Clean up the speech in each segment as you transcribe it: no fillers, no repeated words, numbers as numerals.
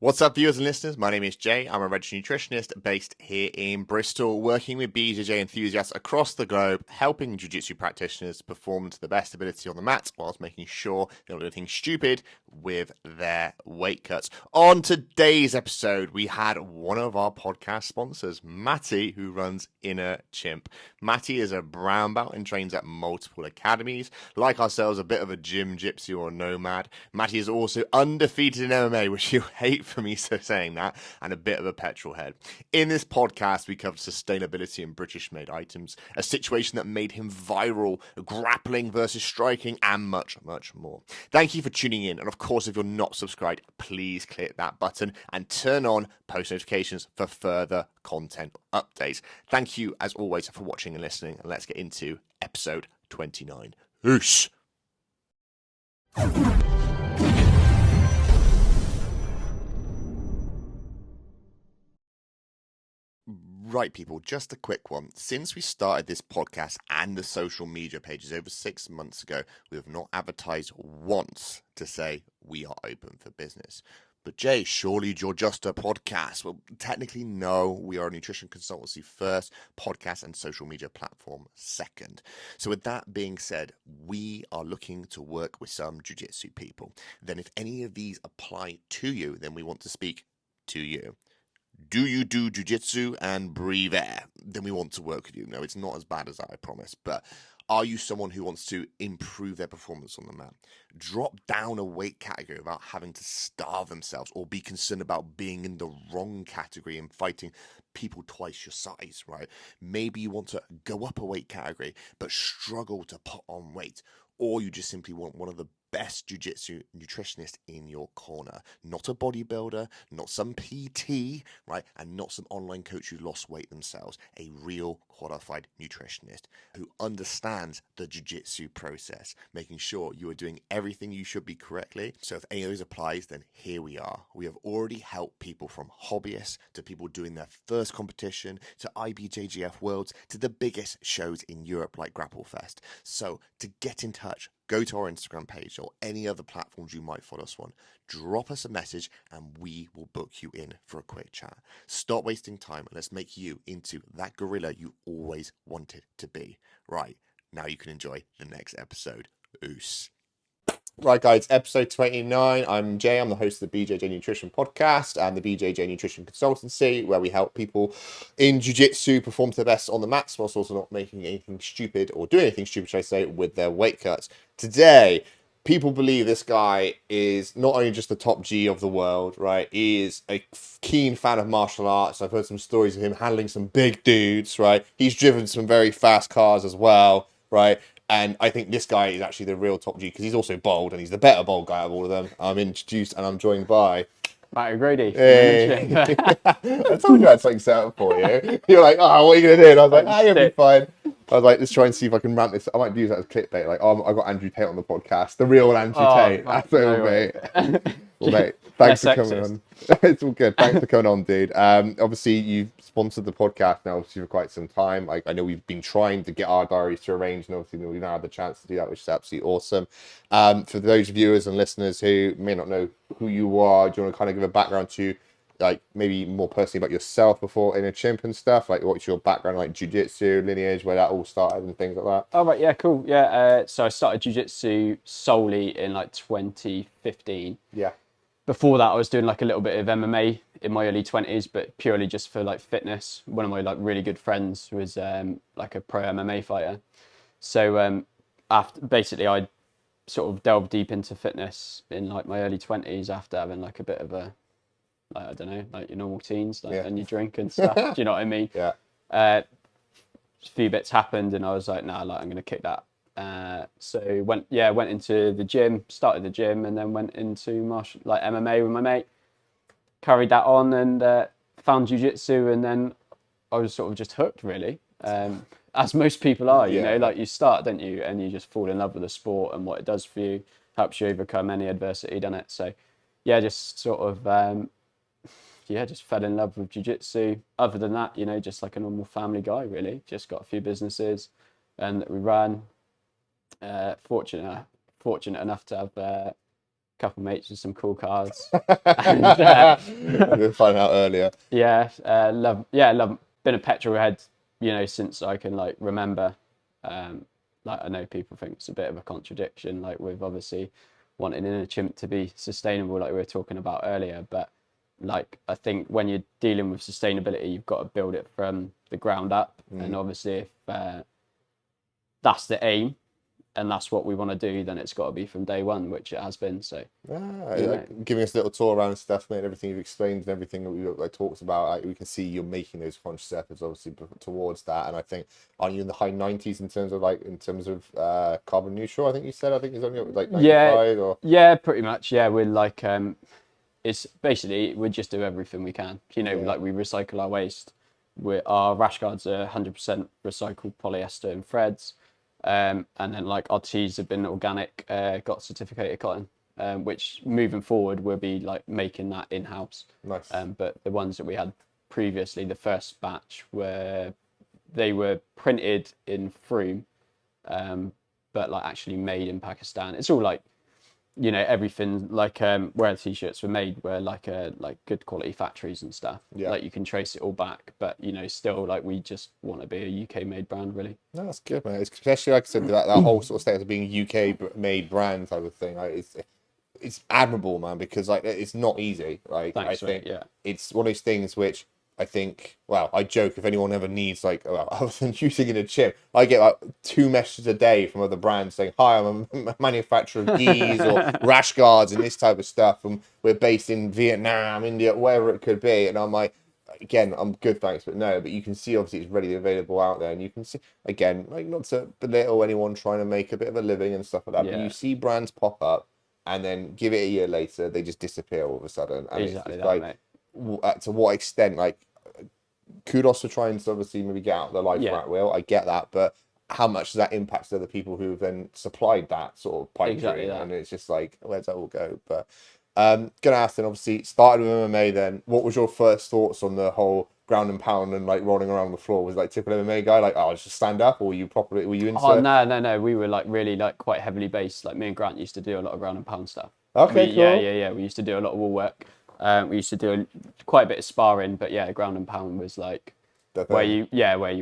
What's up, viewers and listeners? My name is Jay. I'm a registered nutritionist based here in Bristol, working with BJJ enthusiasts across the globe, helping Jiu Jitsu practitioners perform to the best ability on the mat, whilst making sure they don't do anything stupid with their weight cuts. On today's episode, we had one of our podcast sponsors, Matty, who runs Inner Chimp. Matty is a brown belt and trains at multiple academies. Like ourselves, a bit of a gym gypsy or nomad. Matty is also undefeated in MMA, which you hate for me saying that, and a bit of a petrol head. In this podcast, we covered sustainability in British-made items, a situation that made him viral, grappling versus striking, and much, much more. Thank you for tuning in, and of course, if you're not subscribed, please click that button and turn on post notifications for further content updates. Thank you, as always, for watching and listening, and let's get into episode 29. Peace! Right, people, just a quick one. Since we started this podcast and the social media pages over 6 months ago, we have not advertised once to say we are open for business. But Jay, surely you're just a podcast. Well, technically, no. We are a nutrition consultancy first, podcast and social media platform second. So with that being said, we are looking to work with some jiu-jitsu people. Then if any of these apply to you, then we want to speak to you. Do you do jiu-jitsu and breathe air? Then we want to work with you. No, it's not as bad as that, I promise. But are you someone who wants to improve their performance on the mat? Drop down a weight category without having to starve themselves or be concerned about being in the wrong category and fighting people twice your size, right? Maybe you want to go up a weight category but struggle to put on weight. Or you just simply want one of the best jiu-jitsu nutritionist in your corner. Not a bodybuilder, not some PT, right? And not some online coach who lost weight themselves. A real qualified nutritionist who understands the jiu-jitsu process, making sure you are doing everything you should be correctly. So if any of those applies, then here we are. We have already helped people from hobbyists to people doing their first competition, to IBJJF Worlds, to the biggest shows in Europe like Grapplefest. So to get in touch, go to our Instagram page or any other platforms you might follow us on. Drop us a message and we will book you in for a quick chat. Stop wasting time and let's make you into that gorilla you always wanted to be. Right, now you can enjoy the next episode. Oos. Right, guys, episode 29. I'm Jay. I'm the host of the BJJ Nutrition Podcast and the BJJ Nutrition Consultancy, where we help people in Jiu-Jitsu perform to their best on the mats, whilst also not making anything stupid or doing anything stupid, should I say, with their weight cuts. Today, people believe this guy is not only just the top G of the world, right? He is a keen fan of martial arts. I've heard some stories of him handling some big dudes, right? He's driven some very fast cars as well, right? And I think this guy is actually the real top G because he's also bold and he's the better bold guy of all of them. I'm introduced and I'm joined by Matty Grady. Hey. I told you I had something set up for you. You're like, oh, what are you going to do? And I was like, you'll be fine. I was like, let's try and see if I can ramp this. I might use that as clickbait. Like, oh, I got Andrew Tate on the podcast. The real Andrew Tate. That's it, mate. Well, mate, thanks for coming on. It's all good. Thanks for coming on, dude. Obviously, you've sponsored the podcast now, obviously, for quite some time. Like, I know we've been trying to get our diaries to arrange, and obviously, we've now had the chance to do that, which is absolutely awesome. For those viewers and listeners who may not know who you are, do you want to kind of give a background to, like, maybe more personally about yourself before Inner Chimp and stuff? Like, what's your background, like jiu-jitsu, lineage, where that all started and things like that? Oh, right, yeah, cool. Yeah, so I started jiu-jitsu solely in, like, 2015. Yeah. Before that, I was doing, like, a little bit of MMA in my early 20s, but purely just for, like, fitness. One of my, like, really good friends was, like, a pro MMA fighter. So, basically, I sort of delved deep into fitness in, like, my early 20s after having, like, a bit of a, like, I don't know, like your normal teens, like, and you drink and stuff. Do you know what I mean? Yeah. A few bits happened, and I was like, nah, like, I'm gonna kick that. So went into the gym, started the gym, and then went into MMA with my mate. Carried that on and found jiu-jitsu, and then I was sort of just hooked, really. As most people are, you know, like you start, don't you, and you just fall in love with the sport and what it does for you, helps you overcome any adversity, doesn't it? So, yeah, just sort of. Just fell in love with jiu-jitsu. Other than that, you know, just like a normal family guy, really. Just got a few businesses and that we ran. Fortunate enough to have couple mates with some cool cars. We'll find out earlier. Love. Been a petrol head, since I can like remember. Like I know people think it's a bit of a contradiction, like with obviously wanting in a chimp to be sustainable, like we were talking about earlier. But like I think when you're dealing with sustainability, you've got to build it from the ground up, and obviously if that's the aim and that's what we want to do, then it's got to be from day one, which it has been. So giving us a little tour around and stuff, mate, everything you've explained and everything that we talked about, we can see you're making those conscious efforts obviously towards that. And I think, aren't you in the high 90s in terms of carbon neutral? I think you said, it's only like 95 yeah, pretty much. Yeah, we're like it's basically we just do everything we can, like we recycle our waste. Our rash guards are 100% recycled polyester and threads. And then like our tees have been organic, got certificated cotton, which moving forward we'll be like making that in-house. Nice. But the ones that we had previously, the first batch, they were printed in Froome, but like actually made in Pakistan. It's all like, everything like where the t-shirts were made were like good quality factories and stuff. Like you can trace it all back, but still like we just want to be a UK made brand, really. No, that's good, man. Especially like I said, that whole sort of status of being a UK made brand type of thing. Like, it's admirable, man, because like it's not easy. Like Thanks, I think mate, yeah. It's one of those things which I think, well, I joke if anyone ever needs other than using in a chip, I get like 2 messages a day from other brands saying, "Hi, I'm a manufacturer of gis or rash guards and this type of stuff, and we're based in Vietnam, India, wherever it could be." And I'm like, again, I'm good, thanks, but no. But you can see obviously it's readily available out there, and you can see again, like not to belittle anyone trying to make a bit of a living and stuff like that, but you see brands pop up, and then give it a year later, they just disappear all of a sudden, and exactly it's just like, to what extent, like. Kudos for trying to obviously maybe get out the life rat wheel. I get that, but how much does that impact other people who have then supplied that sort of pipe dream? And it's just like, where's that all go? But gonna ask then, obviously started with MMA. Then what was your first thoughts on the whole ground and pound and like rolling around the floor? Was it like typical MMA guy, like just stand up, or were you into? Oh no, we were like really like quite heavily based. Like me and Grant used to do a lot of ground and pound stuff. Okay, cool. Yeah. We used to do a lot of wall work. We used to do quite a bit of sparring, but yeah, ground and pound was like where you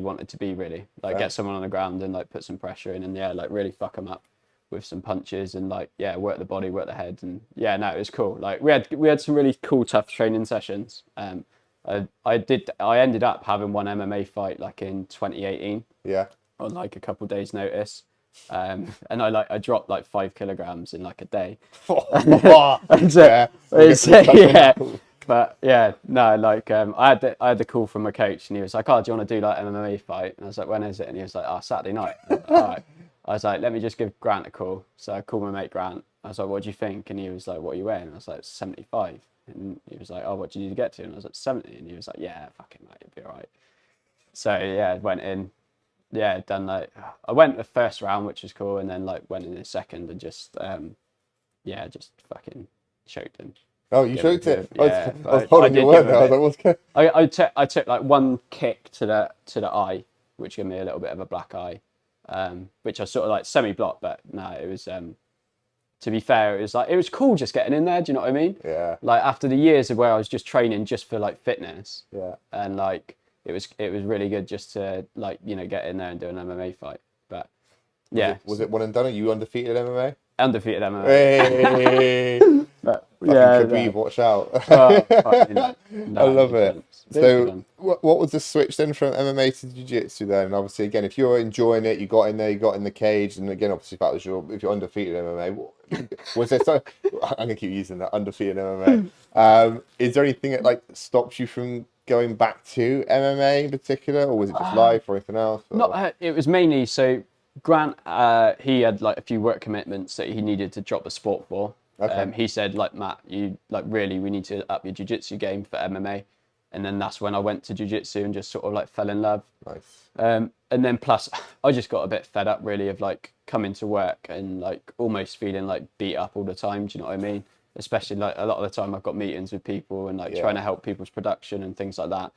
wanted to be, really. Like get someone on the ground and like put some pressure in, and like really fuck them up with some punches and like work the body, work the head, and it was cool. Like we had some really cool tough training sessions. I ended up having one MMA fight like in 2018. Yeah. On like a couple days notice. And I dropped like 5 kilograms in like a day. But I had the call from my coach, and he was like, "Oh, do you want to do like MMA fight?" And I was like, "When is it?" And he was like, "Oh, Saturday night." I was like, all right. I was like, "Let me just give Grant a call." So I called my mate Grant. I was like, "What do you think?" And he was like, "What are you weighing?" And I was like, 75. And he was like, "Oh, what do you need to get to?" And I was like, 70. And he was like, "Yeah, fucking mate, you'll be all right." So I went in. Done like I went the first round, which was cool, and then like went in the second and just just fucking choked him. Oh, you choked it? Yeah, I was holding your word now. I was like, what's going? I took like one kick to the eye, which gave me a little bit of a black eye, which I sort of like semi-blocked, but no, it was to be fair, it was cool just getting in there. Do you know what I mean? Yeah. Like after the years of where I was just training just for like fitness. Yeah. And like. It was really good just to like get in there and do an MMA fight. But was it one and done? Are you undefeated MMA? Undefeated MMA. Hey. But Khabib, watch out. I love it. So what was the switch then from MMA to Jiu Jitsu then? And obviously again, if you're enjoying it, you got in there, you got in the cage, and again obviously if you're undefeated MMA, was there so I'm gonna keep using that, undefeated MMA. Is there anything that like stops you from going back to MMA in particular, or was it just life or anything else? Or? It was mainly so Grant. He had like a few work commitments that he needed to drop the sport for. Okay. He said like, "Matt, you like really we need to up your jiu-jitsu game for MMA," and then that's when I went to jiu-jitsu and just sort of like fell in love. Nice. And then plus I just got a bit fed up really of like coming to work and like almost feeling like beat up all the time. Do you know what I mean? Especially like a lot of the time I've got meetings with people and like trying to help people's production and things like that.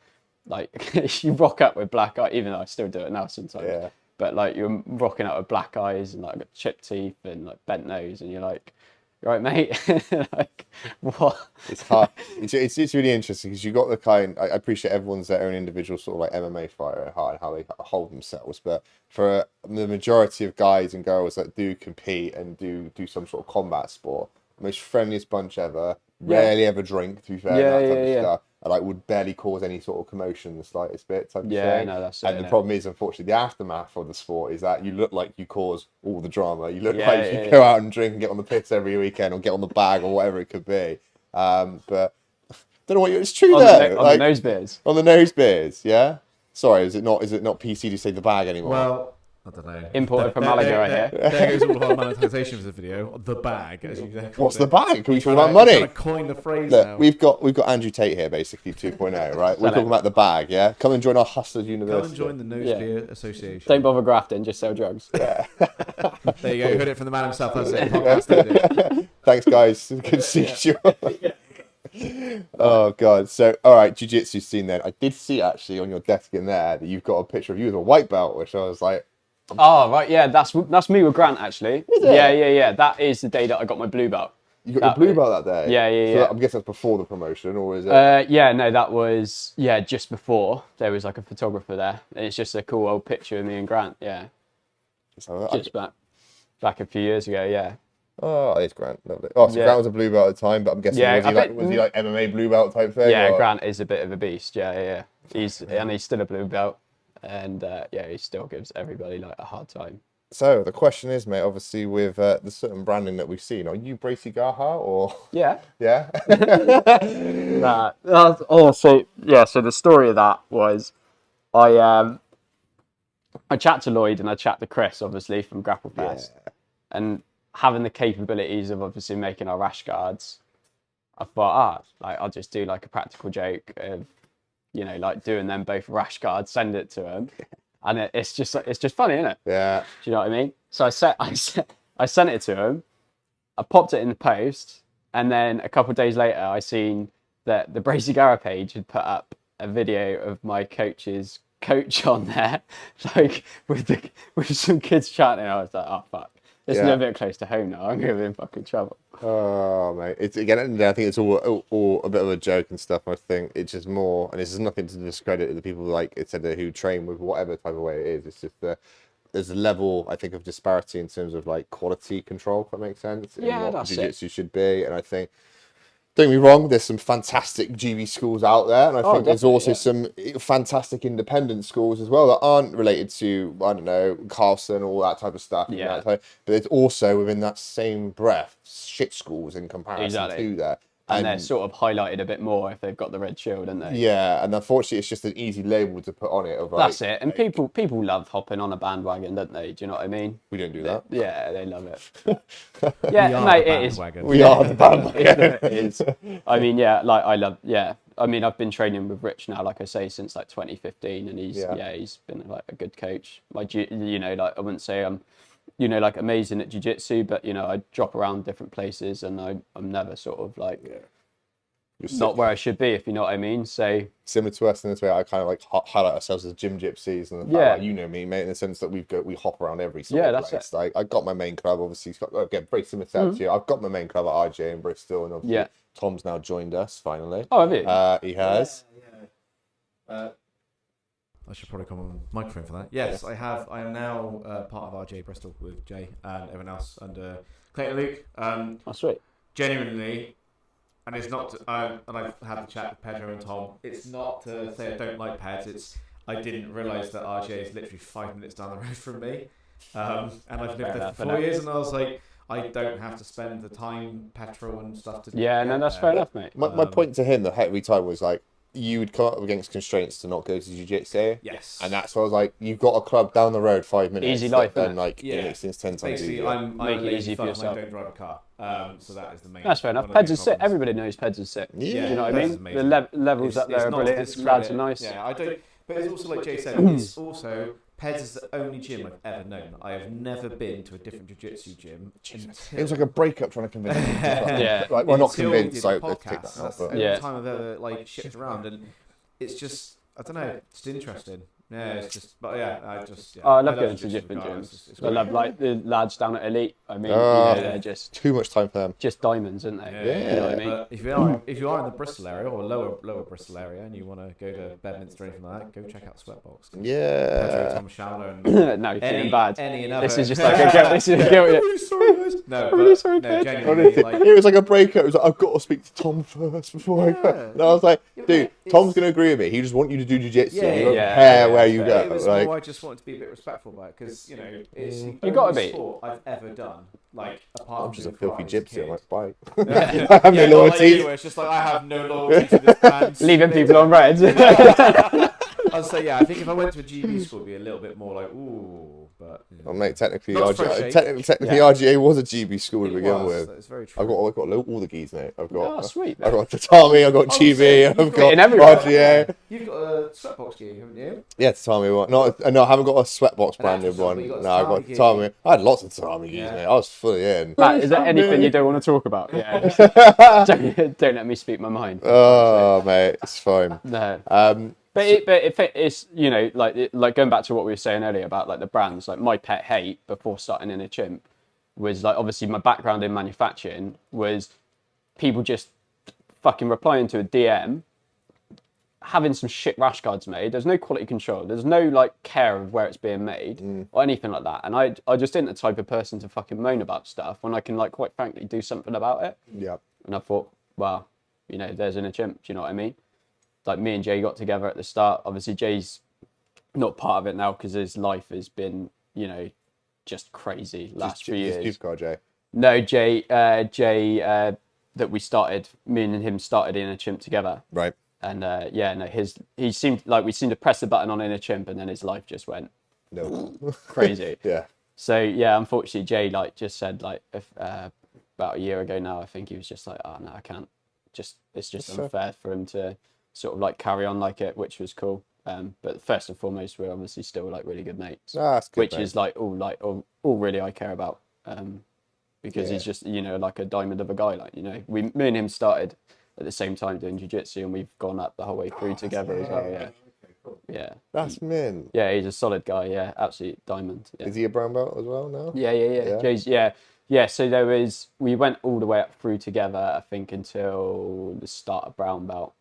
Like you rock up with black eye, even though I still do it now sometimes. Yeah. But like you're rocking out with black eyes and like chipped teeth and like bent nose, and you're like, right, mate? Like, what? It's hard. It's really interesting because you got the kind. I appreciate everyone's their own individual sort of like MMA fighter at heart and how they hold themselves. But for the majority of guys and girls that do compete and do some sort of combat sport, most friendliest bunch ever. Rarely ever drink, to be fair, that type of stuff. And like would barely cause any sort of commotion the slightest bit type of thing. No, that's it. And the problem is, unfortunately, the aftermath of the sport is that you look like you cause all the drama. You look like you go out and drink and get on the piss every weekend or get on the bag or whatever it could be. But don't know what it's true though. On the nose beers. On the nose beers, yeah. Sorry, is it not PC to say the bag anymore? Well, I don't know. Imported from Malaga right here. There goes all of our monetization for the video. The bag, as you say. What's the bag? Can we talk about money? Trying to coin the phrase Look, now. we've got Andrew Tate here, basically 2.0, right? We're talking about the bag, yeah. Come and join our Hustlers University. Come and join the Nose Beer Association. Don't bother grafting, just sell drugs. Yeah. There you go. You heard it from the man himself. That's it. Podcast. Thanks, guys. Good to see you. Oh god. So, all right, jiu-jitsu scene. Then I did see actually on your desk in there that you've got a picture of you with a white belt, which I was like. Oh right, yeah, that's me with Grant actually. Is it? Yeah. That is the day that I got my blue belt. You got your blue belt that day? Yeah. So I'm guessing that's before the promotion, or is it? Yeah, no, that was just before. There was like a photographer there, and it's just a cool old picture of me and Grant. Yeah, just back a few years ago. Yeah. Oh, it's Grant. Lovely. Oh, so Grant was a blue belt at the time, but I'm guessing was he like MMA blue belt type thing? Yeah, or? Grant is a bit of a beast. Yeah. He's still a blue belt. And he still gives everybody like a hard time. So the question is, mate, obviously with the certain branding that we've seen, are you Bracy Gaha or? Yeah. Yeah. So the story of that was, I chat to Lloyd and I chat to Chris, obviously from Grapple Fest, and having the capabilities of obviously making our rash guards, I thought, I'll just do like a practical joke of, like doing them both rash guards, send it to them, and it's just funny, isn't it? Yeah. Do you know what I mean? So I sent it to him. I popped it in the post, and then a couple of days later, I seen that the Bracy Gara page had put up a video of my coach's coach on there, like with some kids chatting. I was like, oh fuck. It's a little bit close to home now. I'm going to be in fucking trouble. Oh, mate. It's again, I think it's all a bit of a joke and stuff. I think it's just more, and this is nothing to discredit the people like it said who train with whatever type of way it is. It's just there's a level, I think, of disparity in terms of like quality control, if that makes sense. Yeah, what that's jiu-jitsu should be. And I think, don't get me wrong, there's some fantastic GB schools out there, and I think there's also some fantastic independent schools as well that aren't related to, I don't know, Carlson, all that type of stuff. Yeah. But it's also within that same breath, shit schools in comparison to that. And they're sort of highlighted a bit more if they've got the red shield, aren't they? Yeah, and unfortunately, it's just an easy label to put on it. Of like, that's it. And people love hopping on a bandwagon, don't they? Do you know what I mean? We don't do that. Yeah, they love it. Yeah, mate, it is. We are the bandwagon. It is. I mean, I love. Yeah, I mean, I've been training with Rich now, like I say, since like 2015, and he's been like a good coach. I wouldn't say I'm, like amazing at jiu-jitsu, but I drop around different places, and I'm never sort of like not where I should be, if you know what I mean. So similar to us in this way, I kind of like highlight ourselves as gym gypsies, and like, me, mate, in the sense that we hop around every single place. That's it. Like I got my main club, obviously. Again, very similar to you. I've got my main club at RJ in Bristol, and obviously Tom's now joined us finally. Oh, have you? He has. I should probably come on microphone for that. Yes, I have. I am now part of RJ Bristol with Jay and everyone else under Clayton Luke. Oh, sweet. Genuinely, and it's not. And I've had the chat with Pedro and Tom. It's not to say I don't like Peds. It's I didn't realise that RJ is literally 5 minutes down the road from me, and I've lived there for 4 years, and I was like, I don't have to spend the time, petrol and stuff to. Yeah, no, that's fair enough, mate. My point to him, every time was like, you would come up against constraints to not go to jiu-jitsu. Yes. And that's why I was like, you've got a club down the road 5 minutes. Easy life, then like it makes things 10 times easier. I'm make it easy for yourself. I don't drive a car. So that is the main. That's fair enough. Peds is sick. Everybody knows Peds is sick. Yeah. Do you know what I mean? The levels up there are brilliant. Lads are nice. Yeah, I don't. But it's also like Jay said. It's also Peds is the only gym I've ever known. I have never been to a different jiu-jitsu gym. It was like a breakup trying to convince me. Yeah. Like, well, not convinced. So let's take that out. That's the only time I've ever like shipped around, and it's just I don't know. It's interesting. Yeah, it's just, but yeah, I just. Yeah, Oh, I love going to jiu-jitsu different regardless. gyms. It's I great. love like the lads down at Elite. I mean, they're just too much time for them. diamonds, aren't they? Yeah. You know what I mean? But if you are in the Bristol area or lower Bristol area and you want to go to Bedminster or anything like that, go check out Sweatbox. Pedro, Yeah. Tom Showler, and No, you're feeling bad. any and other. This is just like a guilt. This is a guilt. Really sorry, guys. No, I'm really but sorry, no, Pedro. genuinely, like, It was like a breakup. It was like, I've got to speak to Tom first before I go. And I was like, dude, Tom's going to agree with me. He just wants you to do jiu-jitsu. Yeah, He doesn't yeah, care yeah, where you yeah. go. It was Like, more I just wanted to be a bit respectful about it because it's the You gotta only be. sport I've ever done. Like apart I'm from just a doing filthy karate as gypsy. I'm kid. like, bye. Yeah. I have no Not like loyalty. you, where it's just like I have no loyalty to this brand. Leaving people on red. I'd say yeah. I think if I went to a GB school, it'd be a little bit more like ooh, but. Yeah. Well, mate, technically, Not for RGA, shake. technically Yeah. RGA was a GB school to It begin was, with. It's very true. I've got all the geese, mate. I've got Oh, sweet. I've got Tatami, I've got Oh, GB, so I've you've got got- everywhere. RGA. You've got a sweatbox gear, haven't you? Yeah, Tatami one. No, I haven't got a Sweatbox branded actual one. but you got No, I got Tatami gear. Tatami. I had lots of Tatami geese, Yeah. mate. I was fully in. Matt, is there anything you don't want to talk about? Yeah. Don't let me speak my mind. Oh, mate, it's fine. No. Um, But it's like going back to what we were saying earlier about like the brands, like my pet hate before starting in a Chimp was like obviously my background in manufacturing was people just fucking replying to a DM, having some shit rash guards made. There's no quality control. There's no like care of where it's being made or anything like that. And I just ain't the type of person to fucking moan about stuff when I can like quite frankly do something about it. yeah. And I thought, well, there's in a Chimp. Do you know what I mean? Like me and Jay got together at the start. Obviously, Jay's not part of it now because his life has been, just crazy last few years. You've got Jay. No, Jay, that we started, me and him started in a Chimp together. Right. And he seemed like we seemed to press the button on in a Chimp, and then his life just went No. crazy. Yeah. So yeah, unfortunately, Jay just said about a year ago now, I think he was just like, oh no, I can't. It's just unfair for him to sort of like carry on like it, which was cool. But first and foremost, we're obviously still like really good mates, That's good, which mate. is all really I care about. Because he's just like a diamond of a guy. Like me and him started at the same time doing jiu-jitsu, and we've gone up the whole way through together as well. Yeah, yeah. That's mint. Yeah, he's a solid guy. Yeah, absolute diamond. Yeah. Is he a brown belt as well now? Yeah. Jay's, yeah. So we went all the way up through together, I think, until the start of brown belt.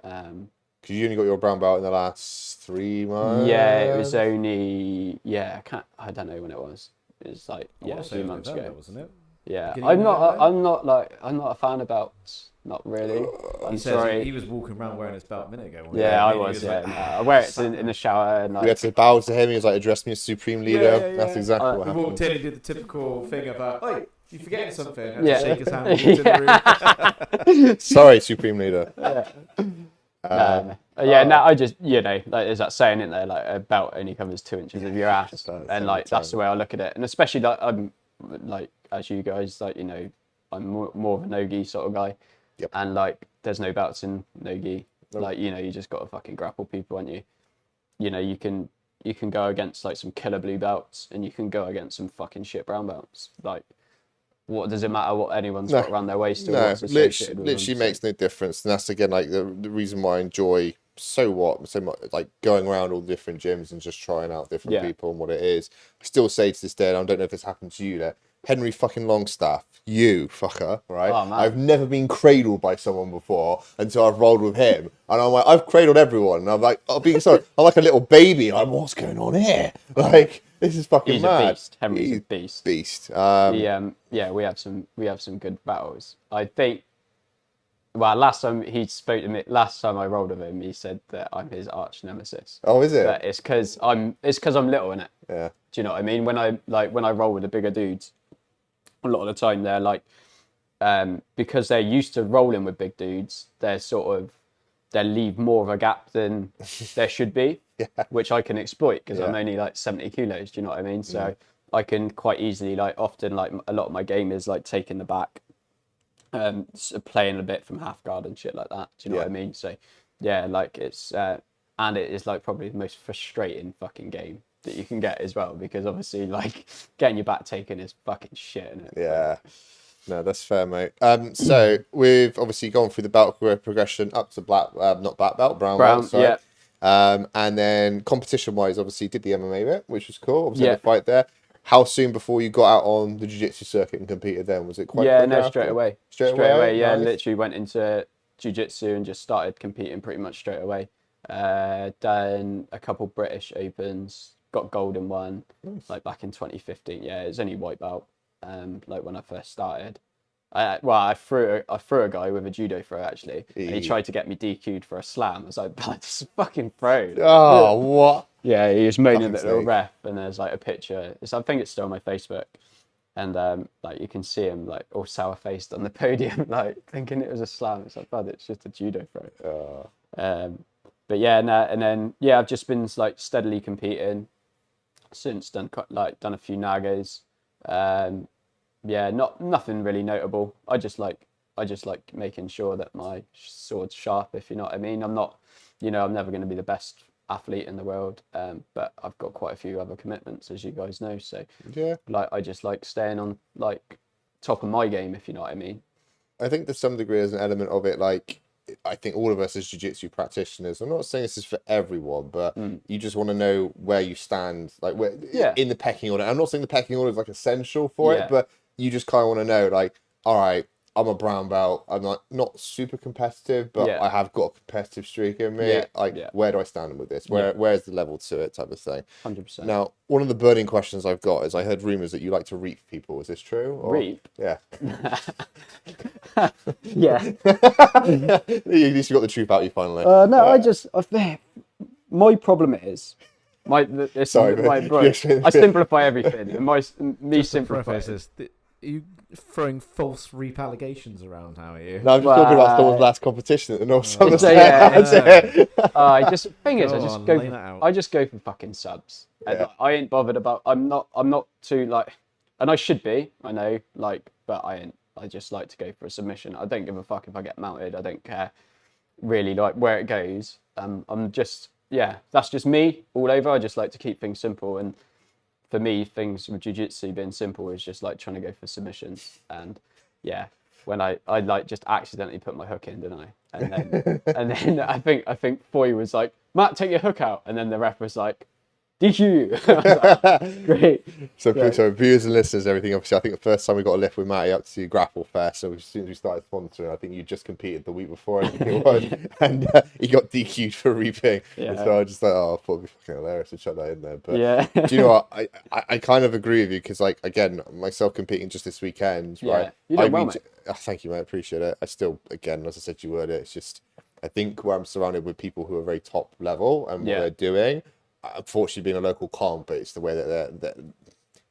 Because you only got your brown belt in the last 3 months. Yeah, it was only I don't know when it was. It was like a few months ago, wasn't it? Yeah, Beginning of I'm not a fan of belts. Not really. I'm sorry. He was walking around wearing his belt a minute ago. Yeah, I was. Yeah, I wear it in the shower and We had to bow to him. He was like, address me as Supreme Leader. Yeah. That's exactly what We happened. walked in and did the typical thing of, "Oi, you're forgetting something." And Yeah. shake his hand and walked in the room. Sorry, Supreme Leader. I just like there's that saying in there like a belt only covers 2 inches of your ass, does, and like that's the way I look at it. And especially like I'm like as you guys like I'm more of a no-gi sort of guy, Yep. and like there's no belts in no-gi. Nope. Like you just got to fucking grapple people, aren't you? You can go against like some killer blue belts, and you can go against some fucking shit brown belts. Like, what does it matter what anyone's got around their waist or No, what's associated with literally them? makes no difference. And that's again like the reason why I enjoy so much like going around all the different gyms and just trying out different people and what it is. I still say to this day, and I don't know if it's happened to you, that Henry fucking Longstaff, you fucker, right? Oh, man. I've never been cradled by someone before until I've rolled with him, and I'm like, I've cradled everyone, and I'm like, I'm like a little baby. I'm what's going on here? Like, this is fucking He's mad. a beast. Henry's a beast. Beast. We have some good battles. I think. Well, last time he spoke to me, last time I rolled with him, he said that I'm his arch nemesis. Oh, is it? But it's because I'm little in it. Yeah. Do you know what I mean? When I roll with the bigger dudes, a lot of the time they're like, because they're used to rolling with big dudes, they leave more of a gap than there should be, which I can exploit because I'm only like 70 kilos. Do you know what I mean? So I can quite easily often a lot of my game is like taking the back. Playing a bit from half guard and shit like that. Do you know what I mean? So, yeah, like it's and it is like probably the most frustrating fucking game that you can get as well because obviously like getting your back taken is fucking shit. Isn't it? Yeah. No, that's fair, mate. So we've obviously gone through the belt career progression up to black, not black belt, brown belt. Sorry. And then competition-wise, obviously, did the MMA bit, which was cool. Obviously, had a Yeah. fight there. How soon before you got out on the Jiu Jitsu circuit and competed then? Was it quite Yeah, quick no, after? straight away. Straight away? Yeah, Nice. literally went into Jiu Jitsu and just started competing pretty much straight away. Done a couple British Opens, got gold in one, Nice. like back in 2015. Yeah, it was only white belt, like when I first started. I threw a guy with a judo throw actually, and he tried to get me DQ'd for a slam. I was like, "That's a fucking throw." Oh, what? Yeah, he was moaning Fucking at the little snake. ref, and there's like a picture. I think it's still on my Facebook, and like you can see him like all sour faced on the podium, like thinking it was a slam. It's like, bud, it's just a judo throw. But yeah, and then yeah, I've just been like steadily competing since. Done a few nagas. Yeah, nothing really notable. I just like making sure that my sword's sharp, if you know what I mean. I'm not, I'm never going to be the best athlete in the world, but I've got quite a few other commitments, as you guys know. So Yeah. like, I just like staying on like top of my game, if you know what I mean. I think to some degree there's an element of it, like, I think all of us as jiu-jitsu practitioners, I'm not saying this is for everyone, but you just want to know where you stand, like where in the pecking order. I'm not saying the pecking order is like essential for it, but you just kind of want to know, like, all right, I'm a brown belt. I'm not super competitive, but I have got a competitive streak in me. Where do I stand with this? Where's the level to it, type of thing. 100%. Now, one of the burning questions I've got is I heard rumors that you like to reap people. Is this true? Or... Reap? Yeah. Yeah. At least you got the truth out you finally. No, my problem is I simplify everything. And me simplify. Are you throwing false reap allegations around? How are you? No, I'm just talking about someone's last competition at the North Summer. I just go for fucking subs. And I ain't bothered about. I'm not too like, and I should be. I know, like, but I ain't. I just like to go for a submission. I don't give a fuck if I get mounted. I don't care really like where it goes. I'm just, that's just me all over. I just like to keep things simple, and for me, things with jiu-jitsu being simple is just like trying to go for submissions. And when I like just accidentally put my hook in, didn't I? And then I think Foy was like, "Matt, take your hook out," and then the ref was like, DQ. Like, great. So viewers and listeners, everything. Obviously, I think the first time we got a lift with Matty up to Grapple Fest. So as soon as we started sponsoring, I think you just competed the week before, I think it was, and he got DQ'd for reaping. And so I just thought, I thought it'd be fucking hilarious to chuck that in there. But do you know what? I kind of agree with you because, like, again, myself competing just this weekend, right? You done well, mate. Thank you, mate. I appreciate it. I still, again, as I said, you word it. It's just, I think where I'm surrounded with people who are very top level and what they're doing. Unfortunately, being a local comp, but it's the way that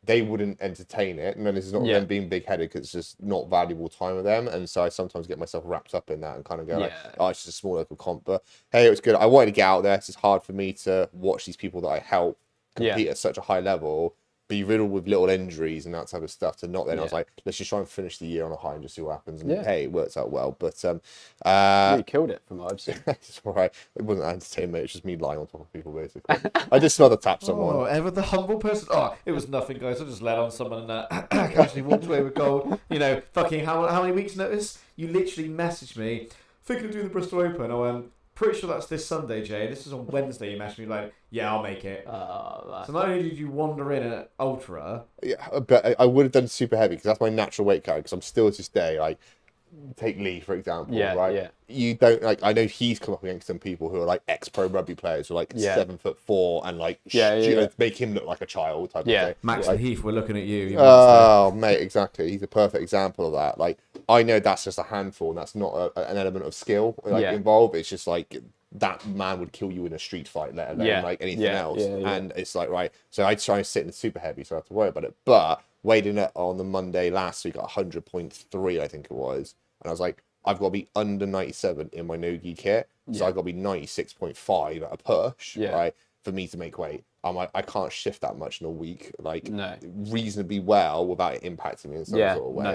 they wouldn't entertain it. And then this is not them being big-headed because it's just not valuable time with them. And so I sometimes get myself wrapped up in that and kind of go, like, oh, it's just a small local comp. But hey, it was good. I wanted to get out there. It's just hard for me to watch these people that I help compete at such a high level, be riddled with little injuries and that type of stuff. To not then, I was like, let's just try and finish the year on a high and just see what happens. And hey, it works out well. But you killed it from what I've seen. It's all right. It wasn't entertainment. It's just me lying on top of people, basically. I just smother tap someone. Oh, ever the humble person. Oh, it was nothing, guys. I just let on someone and casually walked away with gold. Fucking how many weeks' notice? You literally messaged me, thinking of doing the Bristol Open. I went, pretty sure that's this Sunday, Jay. This is on Wednesday. You messaged me like, yeah, I'll make it. So not only did you wander in at ultra, but I would have done super heavy because that's my natural weight carry. Because I'm still to this day like, take Lee for example, right? Yeah. You don't like. I know he's come up against some people who are like ex-pro rugby players who are like 7'4" and like make him look like a child type of thing. Max and Heath, we're looking at you. Oh, mate, exactly. He's a perfect example of that. Like, I know that's just a handful, and that's not an element of skill involved. It's just like that man would kill you in a street fight, let alone like anything else. And it's like, right. So I try and sit in the super heavy, so I have to worry about it. But weighed in on the Monday last week, got 100.3, I think it was, and I was like, I've got to be under 97 in my no-gi kit, so I've got to be 96.5 at a push, right, for me to make weight. I'm like, I can't shift that much in a week, like reasonably well without it impacting me in some sort of way.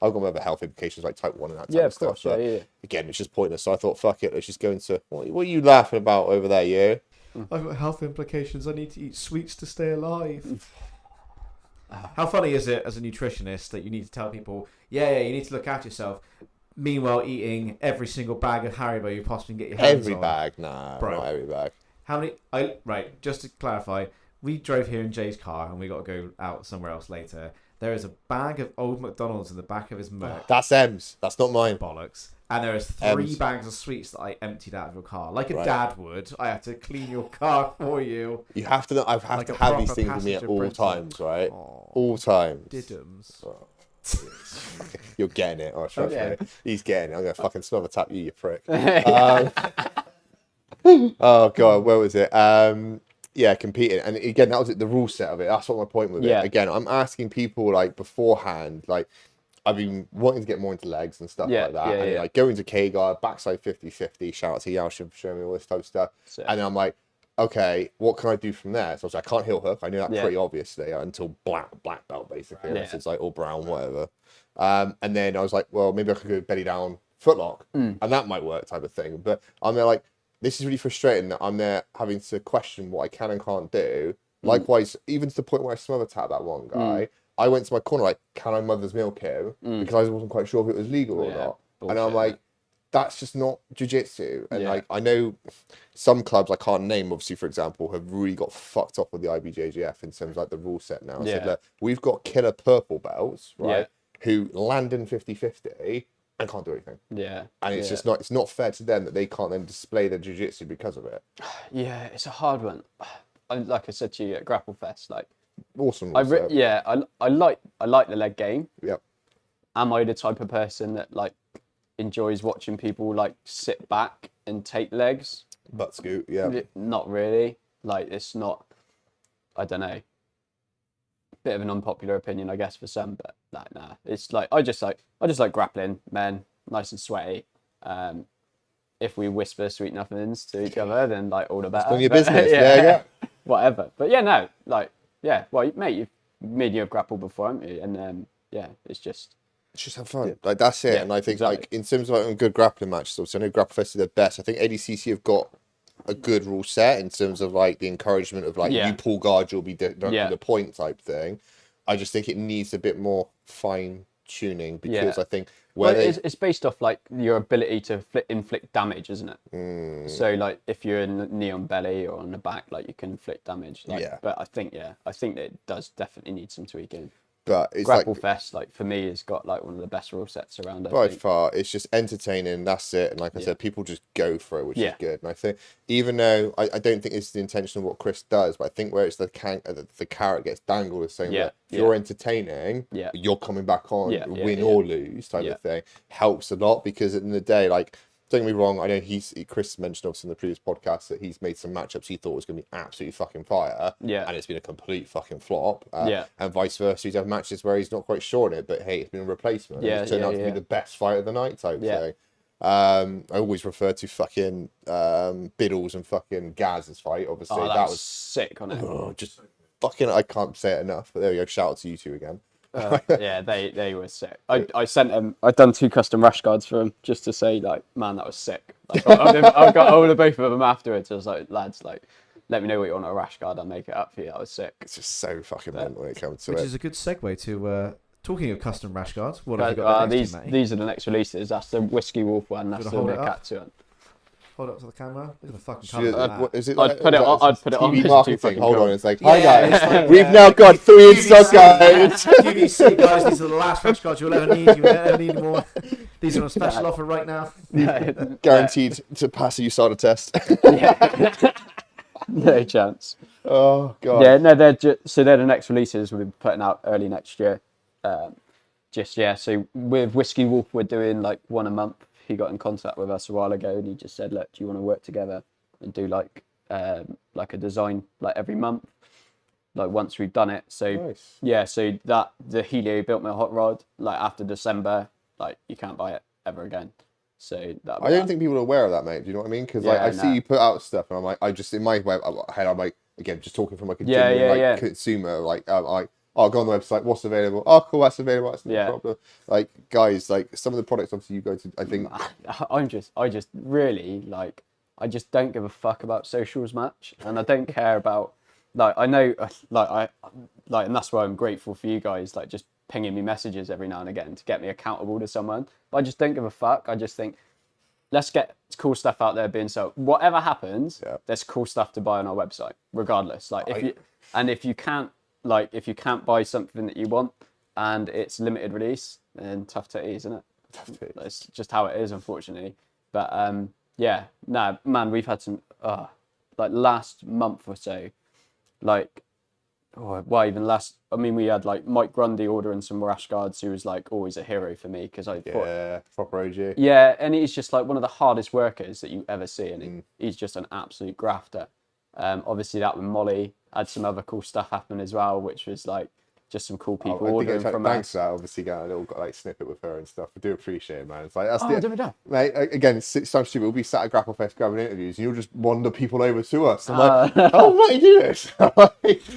I've got my other health implications like type 1 and that type of stuff. But again, it's just pointless. So I thought, fuck it, let's just go into what are you laughing about over there, you? I've got health implications. I need to eat sweets to stay alive. How funny is it as a nutritionist that you need to tell people, you need to look after yourself? Meanwhile, eating every single bag of Haribo you possibly can get your hands on. Every bag? Nah, Bro. not every bag. How many? Right, just to clarify, we drove here in Jay's car and we got to go out somewhere else later. There is a bag of old McDonald's in the back of his Merc. That's M's. That's not mine. Bollocks. And there is 3 bags of sweets that I emptied out of your car. Like a dad would. I have to clean your car for you. You have to know, I have to have these things with me at all times, right? Aww. All times. Diddums. Oh, you're getting it. Oh, trust me. He's getting it. I'm going to fucking smother tap you prick. Oh, God. Where was it? Yeah, competing. And again, that was the rule set of it. That's what my point with it. Again, I'm asking people like beforehand, like, I've been wanting to get more into legs and stuff like that. And like going to K-guard, backside 50-50, shout out to Yao for showing me all this type of stuff. And then I'm like, okay, what can I do from there? So I was like, I can't heel hook. I knew that pretty obviously until black belt basically. Unless it's like all brown, whatever. And then I was like, well, maybe I could go belly down footlock. And that might work type of thing. But I'm there like, this is really frustrating that I'm there having to question what I can and can't do. Likewise, even to the point where I smother tap that one guy, I went to my corner like, can I mother's milk him? Because I wasn't quite sure if it was legal or not. Bullshit, and I'm like, that's just not jiu-jitsu. And like, I know some clubs I can't name, obviously, for example, have really got fucked up with the IBJJF in terms of like the rule set now. So look, we've got killer purple belts, right? Who land in 50-50 and can't do anything. And it's just not, it's not fair to them that they can't then display their jiu-jitsu because of it. Yeah, it's a hard one. Like I said to you at Grapple Fest, like, awesome. I like the leg game. Yep. Am I the type of person that like enjoys watching people like sit back and take legs? Butt scoot, yeah. Not really. Like it's not. I don't know. Bit of an unpopular opinion, I guess, for some, but like nah. It's like I just like grappling, men, nice and sweaty. If we whisper sweet nothings to each other, then like all the better. It's none of your business. Yeah. Whatever. But yeah, no, like. Yeah, well, mate, you've grappled before, haven't you? And it's just have fun. Like that's it. And I think like in terms of like, good grappling matches, also I know Grapple Fest are the best. I think ADCC have got a good rule set in terms of like the encouragement of like you pull guard, you'll be the point type thing. I just think it needs a bit more fine tuning because I think it's based off like your ability to inflict damage, isn't it? So like if you're in the knee on belly or on the back, like you can inflict damage. Like, but I think that it does definitely need some tweaking. But it's Grapple Fest, like for me, has got like one of the best rule sets around. By far, it's just entertaining. That's it. And like I said, people just go for it, which is good. And I think, even though I don't think it's the intention of what Chris does, but I think where it's the carrot gets dangled, is saying that if you're entertaining, you're coming back on, win or lose type of thing, helps a lot because at the end of the day, like. Don't get me wrong, I know Chris mentioned obviously in the previous podcast that he's made some matchups he thought was going to be absolutely fucking fire. And it's been a complete fucking flop. And vice versa. He's had matches where he's not quite sure on it, but hey, it's been a replacement. It's turned out to be the best fight of the night type thing. I always refer to fucking Biddles and fucking Gaz's fight, obviously. Oh, that was sick on it. Oh, just fucking, I can't say it enough, but there we go. Shout out to you two again. They were sick. I sent them. I'd done 2 custom rash guards for them just to say like, man, that was sick. Like, I got hold of both of them afterwards. I was like, lads, like, let me know what you want on a rash guard. I'll make it up for you. That was sick. It's just so fucking mental when it comes to it. Which is a good segue to talking of custom rash guards. What have you got these are the next releases. That's the Whiskey Wolf one. That's the Katsu one. Hold up to the camera. Look at the fucking colour. I'd put it on TV marketing. Hold on, it's like, hi guys, we've now got 3 in stock, guys. QVC guys, these are the last rash guards you'll ever need. You will never need more. These are on a special offer right now. Guaranteed to pass a USADA test. No chance. Oh god. Yeah, no, they're the next releases we'll be putting out early next year. So with Whiskey Wolf, we're doing like 1 a month. He got in contact with us a while ago and he just said, look, do you want to work together and do like a design like every month, like once we've done it. So nice. So that the Helio built me a hot rod, like after December, like you can't buy it ever again. So I don't think people are aware of that, mate. Do you know what I mean? Because like I see you put out stuff and I'm like, I just in my head I'm like, again, just talking from like a genuine consumer, like I'll go on the website, what's available? Oh, cool, that's available, that's no problem. Like, guys, like, some of the products, obviously, you go to, I think... I just really, like, I just don't give a fuck about socials much, and I don't care about, like, I know, and that's why I'm grateful for you guys, like, just pinging me messages every now and again to get me accountable to someone. But I just don't give a fuck. I just think, let's get cool stuff out there being sold. Whatever happens, there's cool stuff to buy on our website, regardless. Like if you can't buy something that you want and it's limited release, then tough titties, isn't it? It's just how it is, unfortunately. But man, we've had some like last month or so, like we had like Mike Grundy ordering some Rash guards, who was like always a hero for me because I thought, proper OG. Yeah, and he's just like one of the hardest workers that you ever see, and he's just an absolute grafter. Obviously that with Molly had some other cool stuff happen as well, which was like just some cool people ordering from us. Thanks for that, obviously, getting a little like snippet with her and stuff. I do appreciate it, man. It's like that's mate. Again, it sounds stupid. We'll be sat at Grapple Fest grabbing interviews, and you'll just wander people over to us. I'm like, oh, why do you do this?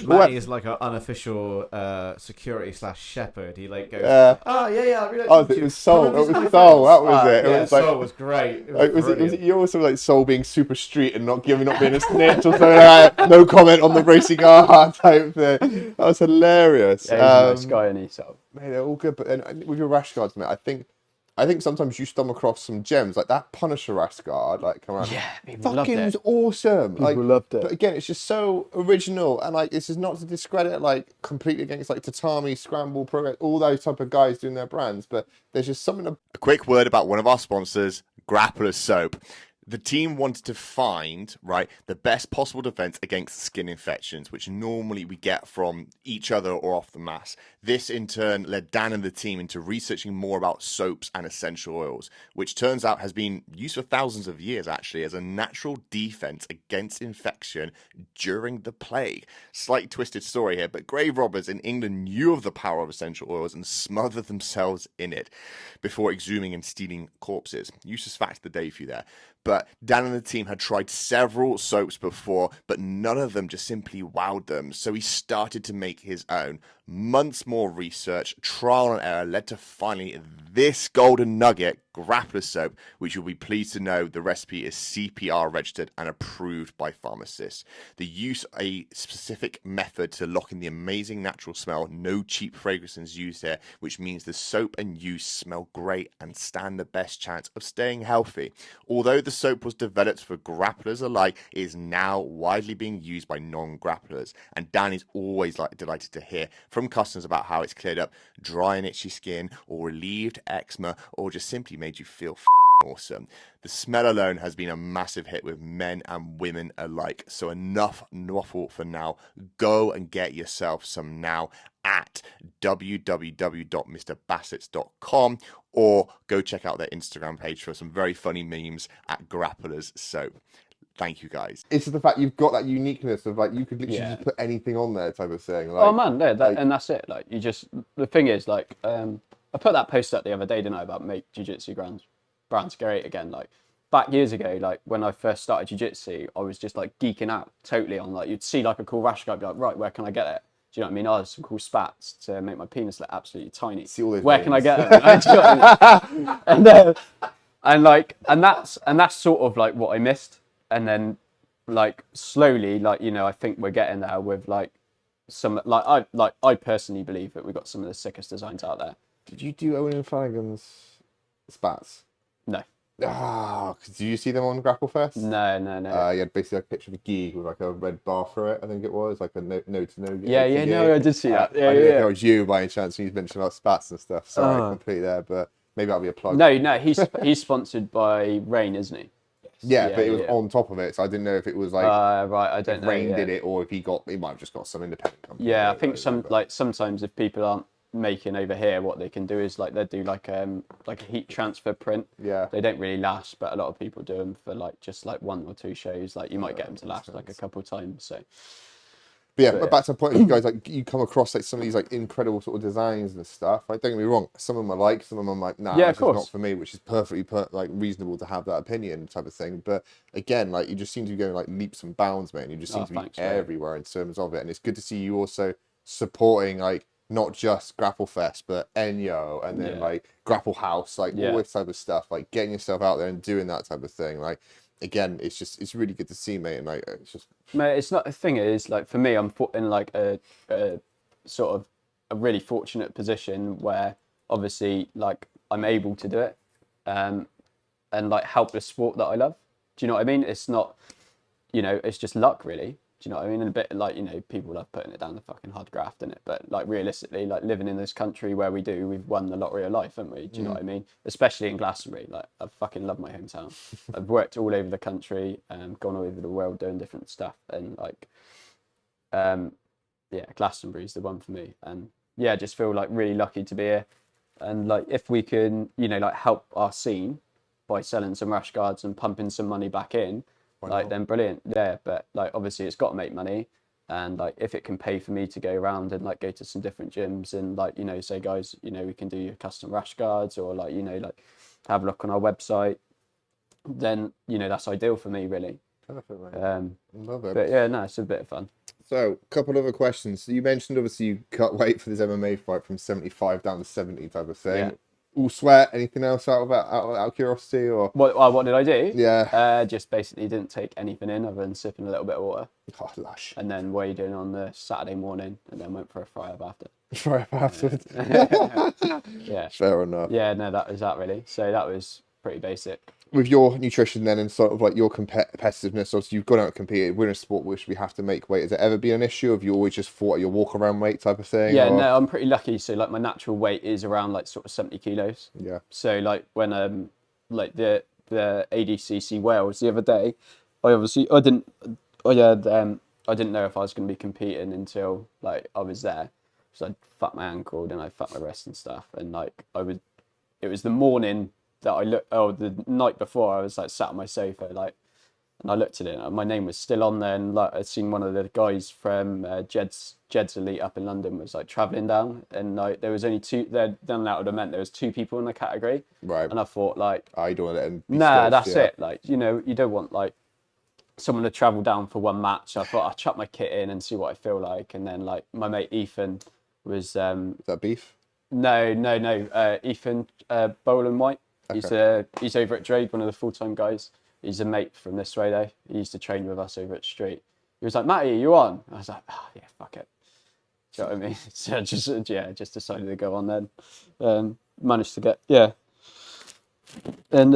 Matty is like an unofficial security / shepherd. He like goes, I really like it was Soul. It was Soul. That was it. It was like, Soul was great. Was it you also like Soul being super street and not being a snitch or something like that? No comment on the racing car type thing. That was hilarious. Yeah, he's a nice guy, and he's mate, they're all good. But and with your Rash guards, mate, I think sometimes you stumble across some gems like that Punisher Rash guard. Like, come on, fucking was awesome. People loved it. But again, it's just so original, and like this is not to discredit like completely against like Tatami, Scramble, Progress, all those type of guys doing their brands. But there's just something. A quick word about one of our sponsors, Grapplers Soap. The team wanted to find, the best possible defense against skin infections, which normally we get from each other or off the mass. This, in turn, led Dan and the team into researching more about soaps and essential oils, which turns out has been used for thousands of years, actually, as a natural defense against infection during the plague. Slightly twisted story here, but grave robbers in England knew of the power of essential oils and smothered themselves in it before exhuming and stealing corpses. Useless fact of the day for you there. But Dan and the team had tried several soaps before, but none of them just simply wowed them. So he started to make his own. Months more research, trial and error led to finally this golden nugget, Grapplers Soap, which you'll be pleased to know the recipe is CPR registered and approved by pharmacists. The use of a specific method to lock in the amazing natural smell, no cheap fragrances used here, which means the soap and use smell great and stand the best chance of staying healthy. Although the soap was developed for grapplers alike, it is now widely being used by non-grapplers, and Dan is always delighted to hear from customers about how it's cleared up dry and itchy skin, or relieved eczema, or just simply made you feel awesome. The smell alone has been a massive hit with men and women alike. So enough waffle for now. Go and get yourself some now at www.mrbassets.com, or go check out their Instagram page for some very funny memes at Grapplers Soap. Thank you, guys. It's just the fact you've got that uniqueness of like you could literally just put anything on there type of thing. Like, oh man, and that's it. Like you just, the thing is, like I put that post up the other day, didn't I, about make Jiu Jitsu brands great again. Like back years ago, like when I first started Jiu Jitsu, I was just like geeking out totally on like, you'd see like a cool rash guard, be like, right, where can I get it? Do you know what I mean? Oh, there's some cool spats to make my penis look absolutely tiny. See all those where veins. can I get them? and that's sort of like what I missed. And then like slowly, like, you know, I think we're getting there with like some, I personally believe that we've got some of the sickest designs out there. Did you do Owen and Flanagan's spats? No. Did you see them on Grapple Fest? No. You had basically like a picture of a gi with like a red bar through it, I think it was, like a no to no. Yeah, I did see that. Yeah, I didn't know if it was you by any chance when you mentioned about spats and stuff. Sorry, completely there, but maybe that'll be a plug. No, he's sponsored by Rain, isn't he? Yeah, but it was on top of it, so I didn't know if it was like right. I don't know. Rain did it, or if he might have just got some independent company. Yeah, I think sometimes if people aren't making over here, what they can do is like they do like a heat transfer print. Yeah. They don't really last, but a lot of people do them for like just like 1 or 2 shows. Like you might get them to last like a couple of times. So. But back to the point, you guys like you come across like some of these like incredible sort of designs and stuff. Like, don't get me wrong, some of them I like, some of them I'm like, nah, it's not for me, which is perfectly like reasonable to have that opinion type of thing. But again, like you just seem to be going like leaps and bounds, man. You just seem to be everywhere in terms of it, and it's good to see you also supporting like not just Grapple Fest, but Enyo and then like Grapple House, like all this type of stuff, like getting yourself out there and doing that type of thing, like. Again, it's really good to see, mate, and like it's just. Mate, it's not, the thing is, like for me, I'm in like a sort of a really fortunate position where obviously like I'm able to do it, and like help the sport that I love. Do you know what I mean? It's not, it's just luck really. Do you know what I mean? And a bit like, people love putting it down the fucking hard graft, innit? But like realistically, like living in this country where we've won the lottery of life, haven't we? Do you know what I mean? Especially in Glastonbury. Like I fucking love my hometown. I've worked all over the country, gone all over the world doing different stuff, and like, Glastonbury's the one for me. And yeah, I just feel like really lucky to be here. And like if we can, like help our scene by selling some rash guards and pumping some money back in, then brilliant. Yeah, but like obviously it's got to make money, and like if it can pay for me to go around and like go to some different gyms and like say guys, we can do your custom rash guards, or like like have a look on our website, then that's ideal for me really. Perfect, mate. Love it. But yeah, no, it's a bit of fun. So, a couple other questions. So you mentioned obviously you cut weight for this MMA fight from 75 down to 70 type of thing. Yeah. All sweat? Anything else out of curiosity, or what did I do? Yeah. Just basically didn't take anything in other than sipping a little bit of water. Oh, lush. And then weighed in on the Saturday morning, and then went for a fry up after. Fry up afterwards. Yeah. Fair enough. Yeah, no, that was that really. So that was pretty basic. With your nutrition then, and sort of like your competitiveness, obviously you've gone out and competed. We're in a sport which we have to make weight. Has it ever been an issue? Have you always just fought at your walk around weight type of thing? Yeah, no, I'm pretty lucky. So like my natural weight is around like sort of 70 kilos. Yeah. So like when like the ADCC Wales the other day, I didn't know if I was going to be competing until like I was there. So I fucked my ankle, then I fucked my wrist and stuff, and like it was the morning that the night before I was like sat on my sofa, like, and I looked at it and my name was still on there, and like I'd seen one of the guys from Jed's Elite up in London was like travelling down, and like there was only two, they'd done that would have meant there was 2 people in the category. Right. And I thought like, I don't want it. Nah, that's it. Like, you don't want like someone to travel down for one match. I thought I'd chuck my kit in and see what I feel like. And then like my mate Ethan was Is that beef? No. Ethan Boland White. Okay. He's over at Drade, one of the full-time guys. He's a mate from this way though. He used to train with us over at Street. He was like, Matty, are you on? I was like, oh, yeah, fuck it. Do you know what I mean? So just decided to go on then. Managed to get, and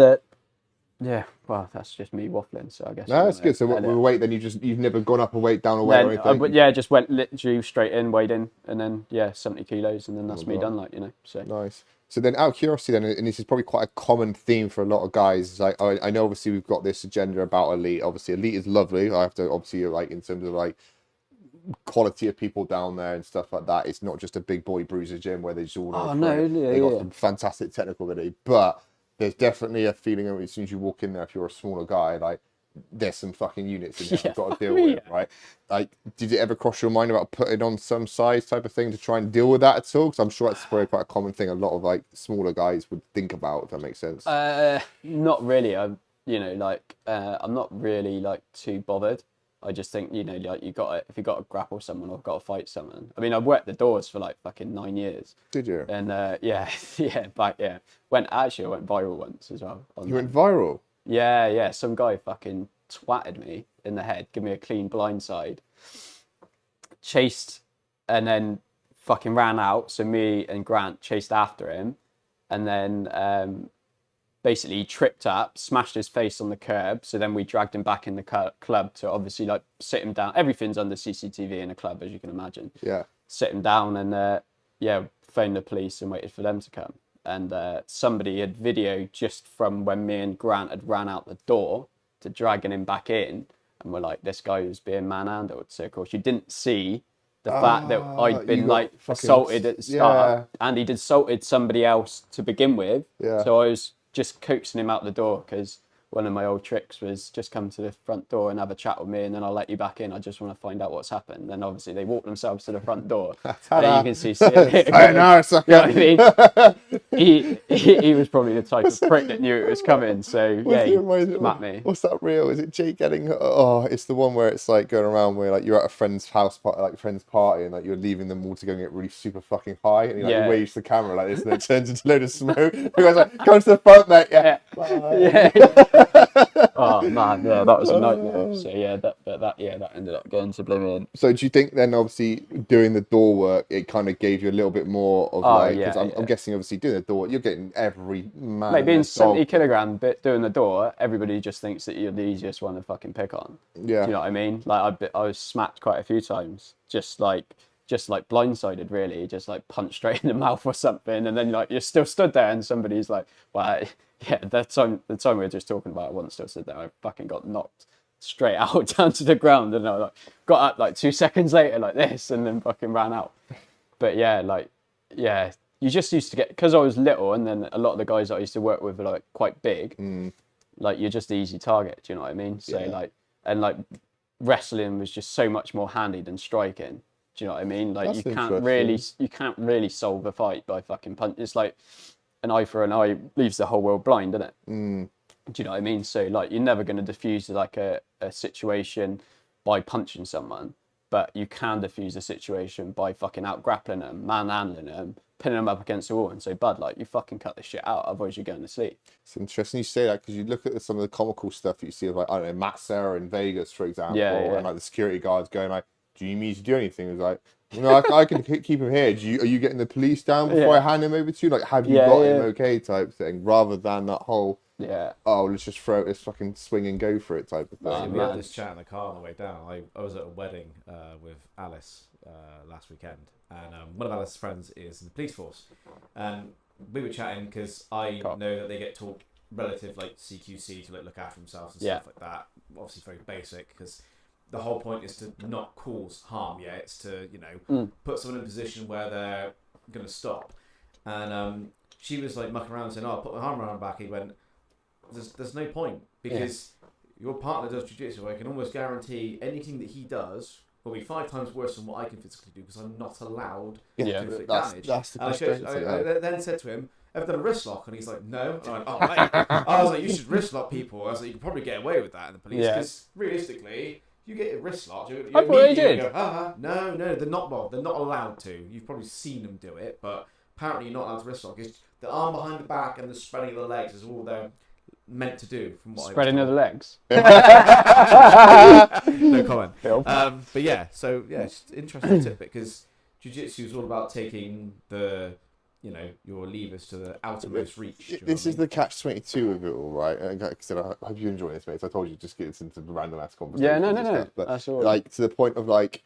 well, that's just me waffling. So I guess. No, that's good. So with weight, then you've never gone up a weight, down a weight, or anything. Just went literally straight in, weighed in, and then 70 kilos, and then that's me done. Like so nice. So then, out of curiosity, then, and this is probably quite a common theme for a lot of guys. Like I know, obviously, we've got this agenda about elite. Obviously, elite is lovely. I have to obviously like in terms of like quality of people down there and stuff like that. It's not just a big boy bruiser gym where they just all they got some fantastic technical ability, but there's definitely a feeling as soon as you walk in there, if you're a smaller guy, like there's some fucking units in there you've got to deal with, right? Like, did it ever cross your mind about putting on some size type of thing to try and deal with that at all? Because I'm sure that's probably quite a common thing a lot of like smaller guys would think about, if that makes sense. Not really. I'm not really like too bothered. I just think, like if you got to grapple someone or got to fight someone. I mean, I've worked the doors for like fucking 9 years. Did you? And I went viral once as well. You went viral? Yeah. Some guy fucking twatted me in the head, give me a clean blindside, chased, and then fucking ran out. So me and Grant chased after him, and then basically tripped up, smashed his face on the curb. So then we dragged him back in the club to obviously like sit him down. Everything's under CCTV in a club, as you can imagine. Yeah. Sit him down and phoned the police and waited for them to come. And somebody had video just from when me and Grant had ran out the door to dragging him back in, and we're like, this guy was being manhandled. So of course you didn't see the fact that I'd been like assaulted at the start, and he'd assaulted somebody else to begin with. Yeah. So I was just coaxing him out the door because one of my old tricks was just come to the front door and have a chat with me, and then I'll let you back in. I just want to find out what's happened. Then obviously they walk themselves to the front door. And you can see. I know, you know what I mean? He was probably the type of prick that knew it was coming. So he smacked me. What's that reel? Is it Jake getting? Oh, it's the one where it's like going around where like you're at a friend's house, like a friend's party, and like you're leaving them all to go and get really super fucking high, and he like waves the camera like this, and it turns into a load of smoke. The guy's like, "Come to the front, mate." Yeah. Oh man, yeah, that was a nightmare. So yeah, that ended up going to Oblivion. So do you think then, obviously, doing the door work, it kind of gave you a little bit more of because I'm guessing, obviously, doing the door, you're getting every man. Like being 70 kilogram, but doing the door, everybody just thinks that you're the easiest one to fucking pick on. Yeah. Do you know what I mean? Like I was smacked quite a few times, just like blindsided, really, just like punched straight in the mouth or something, and then like you're still stood there, and somebody's like, well, yeah, the time we were just talking about, I wasn't still stood there. I fucking got knocked straight out down to the ground, and I like got up like 2 seconds later like this, and then fucking ran out. But yeah, you just used to get, because I was little, and then a lot of the guys that I used to work with were like quite big. Like you're just the easy target. Do you know what I mean? So like wrestling was just so much more handy than striking. Do you know what I mean? Like you can't really solve a fight by fucking punch. It's like an eye for an eye leaves the whole world blind, doesn't it? Do you know what I mean? So like you're never going to diffuse like a situation by punching someone, but you can diffuse a situation by fucking out grappling them, manhandling them, pinning them up against the wall, and say, bud, like you fucking cut this shit out, otherwise you're going to sleep. It's interesting you say that, because you look at some of the comical stuff you see of, like, I don't know, Matt Serra in Vegas, for example, and like the security guards going like, do you need to do anything? It's like, no, I can keep him here. Are you getting the police down before I hand him over to you? Like, have you got him okay type thing, rather than that whole, let's just throw this fucking swing and go for it type of thing. We had this chat in the car on the way down. I was at a wedding with Alice last weekend, and one of Alice's friends is in the police force, and we were chatting because I know that they get taught relative like CQC to like look after themselves and stuff like that. Obviously very basic, because the whole point is to not cause harm. Yeah, it's to put someone in a position where they're going to stop. And she was like mucking around saying, "Oh, I'll put my arm around her back." He went, "There's no point, because your partner does jiu-jitsu. I can almost guarantee anything that he does will be 5 times worse than what I can physically do, because I'm not allowed to inflict damage." That's the I then said to him, "Ever done a wrist lock?" And he's like, "No." And I went, "Oh, mate." I was like, "You should wrist lock people." I was like, "You could probably get away with that in the police, because realistically, you get a wrist lock, you immediately go, no, they're not allowed to. You've probably seen them do it, but apparently you're not allowed to wrist lock. It's the arm behind the back and the spreading of the legs is all they're meant to do. From what spreading of the legs. No comment. But yeah, so yeah, it's interesting tidbit, because jiu-jitsu is all about taking the your levers to the outermost reach. This is the catch-22 of it all, right? And like I said, I hope you enjoy this, mate. So I told you just get into the random ass conversation. Yeah, no. But that's all. Like, to the point of like,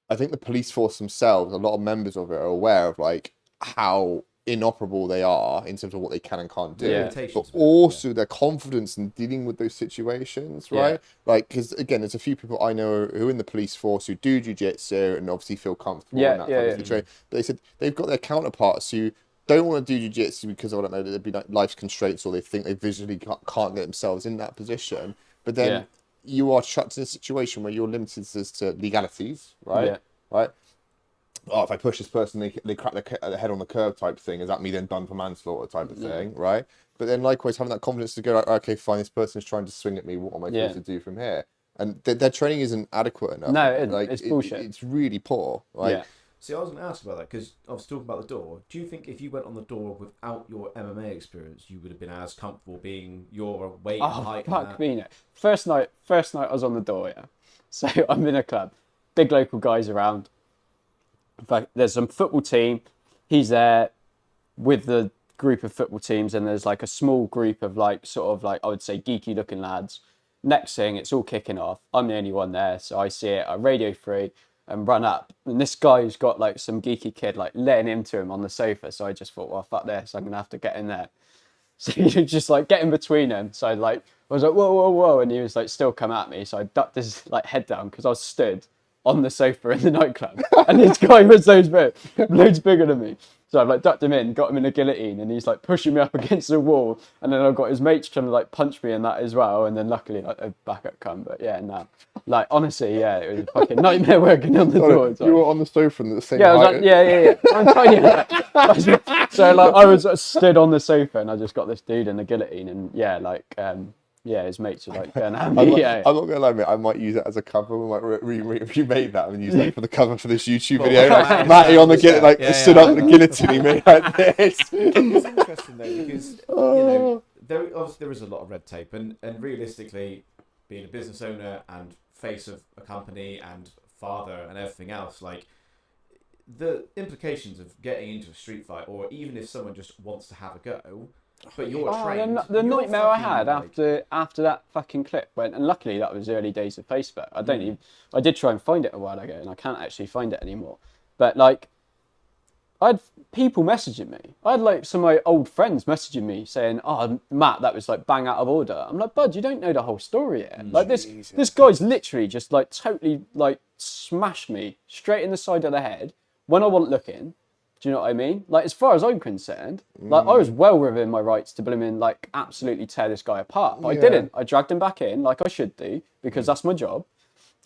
I think the police force themselves, a lot of members of it are aware of like how inoperable they are in terms of what they can and can't do, but also their confidence in dealing with those situations, right? Like, because again, there's a few people I know who are in the police force who do jiu-jitsu and obviously feel comfortable in that kind of situation. But they said they've got their counterparts who don't want to do jiu-jitsu because, I don't know, there'd be like life constraints, or they think they visually can't get themselves in that position. But then you are trapped in a situation where you're limited as to legalities, right? Right. Oh, if I push this person, they crack their head on the curb type thing. Is that me then done for manslaughter type of thing, right? But then likewise, having that confidence to go, like, okay, fine, this person is trying to swing at me. What am I supposed to do from here? And their training isn't adequate enough. No, it's bullshit. It's really poor. Like, See, I was going to ask about that, because I was talking about the door. Do you think if you went on the door without your MMA experience, you would have been as comfortable being your weight and height? Oh, fuck me, no. First night I was on the door, So I'm in a club. Big local guys around. In fact, there's some football team. He's there with the group of football teams, and there's like a small group of like, sort of like, I would say geeky looking lads. Next thing, it's all kicking off. I'm the only one there, so I see it. I radio free and run up, and this guy's got like some geeky kid like letting into him on the sofa. So I just thought, well, fuck this, I'm gonna have to get in there. So you just like get in between them. So I was like, whoa, and he was like still come at me. So I ducked his like head down, because I was stood on the sofa in the nightclub, and this guy was loads bigger than me. So I've like ducked him in, got him in a guillotine, and he's like pushing me up against the wall, and then I've got his mates trying to like punch me in that as well, and then luckily like a backup come. But like honestly, it was a fucking nightmare working on the door. You were on the sofa at the same height. I was like, I'm tiny. So like I was stood on the sofa, and I just got this dude in the guillotine, and his mates were like going at me. I'm not gonna lie, mate. I might use it as a cover. We might remake that and use that for the cover for this YouTube video. Like, Matty on the stood up the guillotine, made like this. It's interesting though, because there is a lot of red tape, and realistically, being a business owner and face of a company and father and everything else, like the implications of getting into a street fight, or even if someone just wants to have a go, but you're trained. The nightmare I had after that fucking clip went, and luckily that was early days of Facebook. I did try and find it a while ago, and I can't actually find it anymore. But like, I had people messaging me. I had like some of my old friends messaging me saying, "Oh, Matt, that was like bang out of order." I'm like, "Bud, you don't know the whole story yet. Like this guy's literally just like totally like smashed me straight in the side of the head when I wasn't looking." Do you know what I mean? Like, as far as I'm concerned, like I was well within my rights to blooming like absolutely tear this guy apart. But I didn't. I dragged him back in like I should do because that's my job.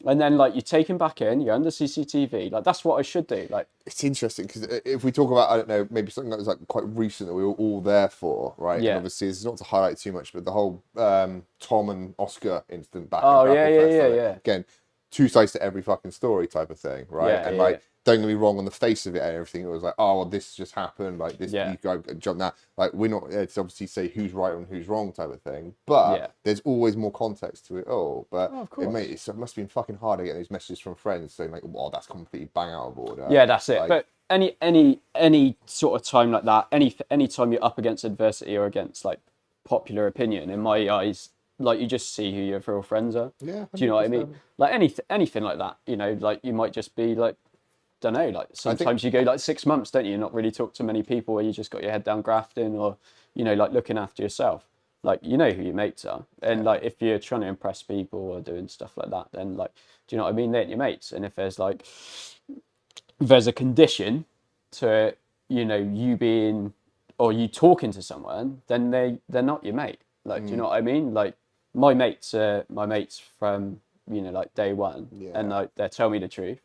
And then like you take him back in, you're under CCTV. Like that's what I should do. Like it's interesting because if we talk about, I don't know, maybe something that was like quite recent that we were all there for, right? Yeah. And obviously, it's not to highlight too much, but the whole Tom and Oscar incident back. Oh at yeah. Again, two sides to every fucking story type of thing, right? Yeah, and like, don't get me wrong, on the face of it and everything, it was like, oh, well, this just happened, like this, you go jump that. Like, we're not, it's obviously say who's right and who's wrong type of thing, but there's always more context to it all. But of course. It must have been fucking hard to get these messages from friends saying like, well, that's completely bang out of order. Yeah, that's it. Like, but any sort of time like that, any time you're up against adversity or against like popular opinion, in my eyes, like you just see who your real friends are. Yeah. 100%. Do you know what I mean? Like anything like that, you know, like you might just be like, don't know, like sometimes you go like 6 months, don't you, not really talk to many people, where you just got your head down grafting, or you know, like looking after yourself. Like, you know who your mates are, and like if you're trying to impress people or doing stuff like that, then like, do you know what I mean, they're your mates. And if there's a condition to, you know, you being or you talking to someone, then they're not your mate. Like, do you know what I mean? Like my mates from, you know, like day one, and like they tell me the truth,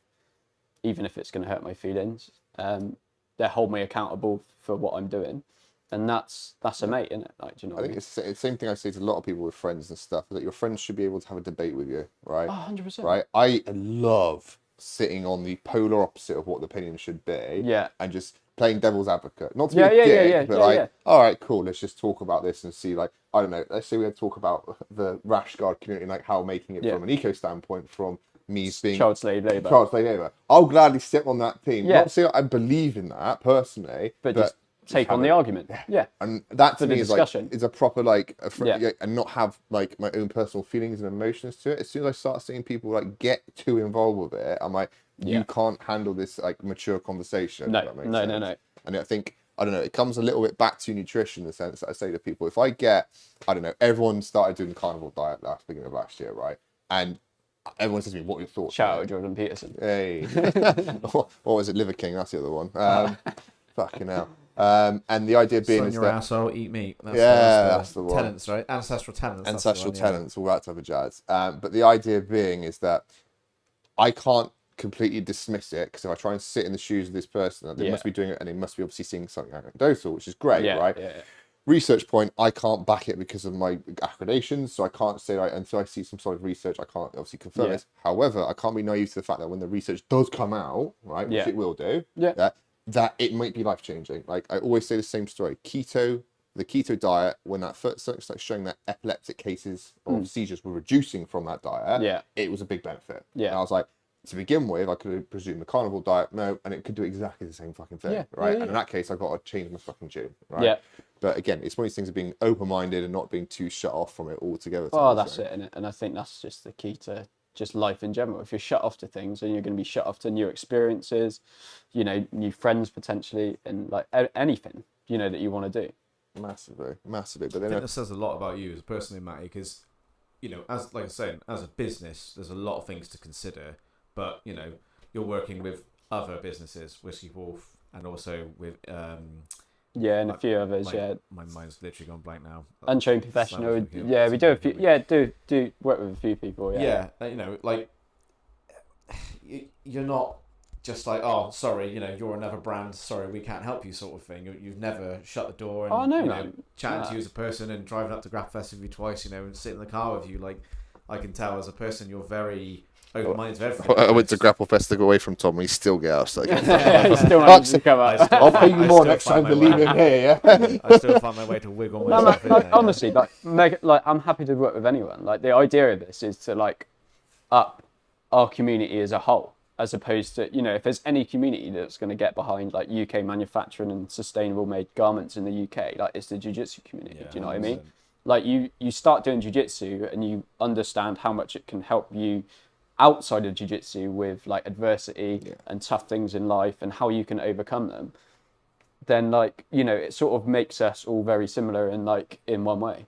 even if it's going to hurt my feelings. They hold me accountable for what I'm doing, and that's a mate, isn't it? Like, do you know what I mean? It's the same thing I say to a lot of people with friends and stuff, that your friends should be able to have a debate with you, right? 100%. Right? I love sitting on the polar opposite of what the opinion should be, and just playing devil's advocate. Not to be a dick, but all right, cool, let's just talk about this and see, like, I don't know, let's say we had to talk about the rash guard community, like how making it from an eco standpoint, from me being child slave labour. I'll gladly sit on that team. Not saying I believe in that personally, but just take on the argument. And that to me is discussion. Like, is a proper like and not have like my own personal feelings and emotions to it. As soon as I start seeing people like get too involved with it, I'm like, you can't handle this like mature conversation. No. And I think, I don't know, it comes a little bit back to nutrition in the sense that I say to people, if I get, I don't know, everyone started doing the carnivore diet beginning of last year, right? And everyone says to me, what are your thoughts? Shout out Jordan Peterson. Hey. What was it? Liver King, that's the other one. Fucking hell. And the idea being is your asshole, eat meat. That's the one. Tenants, right? Ancestral tenants. Ancestral tenants, all that type of jazz. But the idea being is that I can't completely dismiss it, because if I try and sit in the shoes of this person, they must be doing it, and they must be obviously seeing something anecdotal, which is great, right? Research point, I can't back it because of my accreditations, so I can't say, like, until I see some sort of research, I can't obviously confirm this. However, I can't be naive to the fact that when the research does come out, right, which it will do, that it might be life-changing. Like, I always say the same story. The keto diet, when that first started showing that epileptic cases of seizures were reducing from that diet, it was a big benefit. And I was like, to begin with, I could presume the carnivore diet, no, and it could do exactly the same fucking thing, right? And in that case, I've got to change my fucking gym, right? But again, it's one of these things of being open-minded and not being too shut off from it altogether. Oh, that's it, innit? And I think that's just the key to just life in general. If you're shut off to things, then you're going to be shut off to new experiences, you know, new friends potentially, and like anything, you know, that you want to do. Massively. But I think that says a lot about you as a person, Matty, because, you know, as like I was saying, as a business, there's a lot of things to consider. But, you know, you're working with other businesses, Whiskey Wolf, and also with... and a few others, My mind's literally gone blank now. Untrained Professional, we do a few, do work with a few people, you know, like, you're not just like, oh, sorry, you know, you're another brand, sorry, we can't help you sort of thing. You've never shut the door and, you know, chatting to you as a person and driving up to Grapplers Soap with you twice, you know, and sitting in the car with you. Like, I can tell as a person, you're very... open-minded to everything. I went to Grapple Fest to go away from Tom, and he still get out. So He still managed to come out. I'll pay you more next time to leave him here. Yeah. I still find my way to wiggle myself in there. Honestly, I'm happy to work with anyone. Like, the idea of this is to like up our community as a whole, as opposed to, you know, if there's any community that's going to get behind like UK manufacturing and sustainable made garments in the UK, like it's the Jiu Jitsu community. Yeah, do you know 100%. What I mean? 100%. Like you start doing Jiu Jitsu and you understand how much it can help you outside of Jiu Jitsu with like adversity and tough things in life and how you can overcome them. Then, like, you know, it sort of makes us all very similar in one way.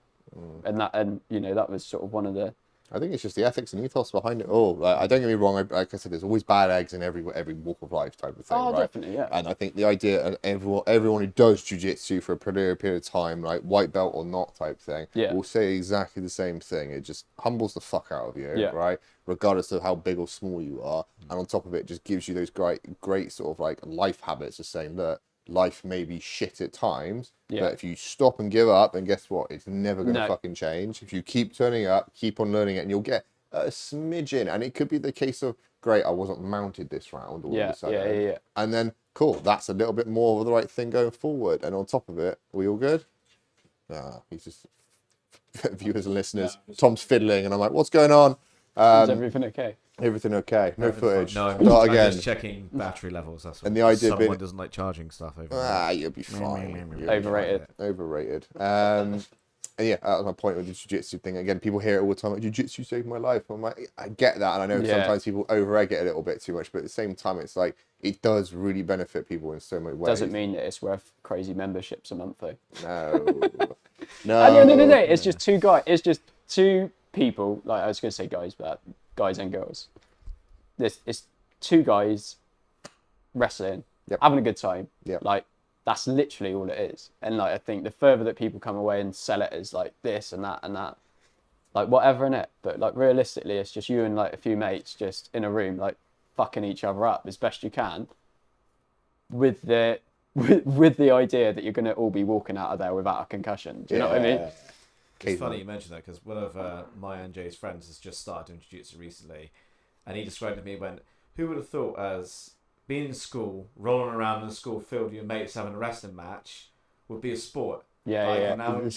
And you know, that was sort of one of the... I think it's just the ethics and ethos behind it all. Like, I don't get me wrong, like I said, there's always bad eggs in every walk of life type of thing, right? Definitely, yeah. And I think the idea of everyone who does jiu-jitsu for a period of time, like white belt or not type thing, will say exactly the same thing. It just humbles the fuck out of you, right? Regardless of how big or small you are. And on top of it, just gives you those great sort of like life habits of saying that life may be shit at times, but if you stop and give up, and guess what? It's never going to fucking change. If you keep turning up, keep on learning it, and you'll get a smidgen. And it could be the case of, great, I wasn't mounted this round all of a sudden. And then, cool, that's a little bit more of the right thing going forward. And on top of it, we all good? He's just, viewers and listeners, Tom's fiddling, and I'm like, what's going on? Is everything okay? Everything okay? No footage. No, Not I'm again. just checking battery levels. That's and the idea someone doesn't like charging stuff over. You'll be fine. Overrated. And yeah, that was my point with the jiu-jitsu thing. Again, people hear it all the time, like, jiu-jitsu saved my life. I'm like, I get that, and I know sometimes people over-egg it a little bit too much, but at the same time, it's like, it does really benefit people in so many ways. Doesn't mean that it's worth crazy memberships a month, though. No. No. At the end of the day, it's just two guys. It's just two people. Like, I was going to say guys, but guys and girls. It's two guys wrestling, having a good time. Like, that's literally all it is. And like, I think the further that people come away and sell it as like this and that, like whatever in it, but like realistically, it's just you and like a few mates just in a room, like fucking each other up as best you can, with the idea that you're going to all be walking out of there without a concussion. Do you know what I mean? It's funny you mentioned that, because one of my and Jay's friends has just started doing jiu-jitsu recently, and he described to me, who would have thought, as being in school, rolling around in the school field, your mates having a wrestling match would be a sport. Definitely.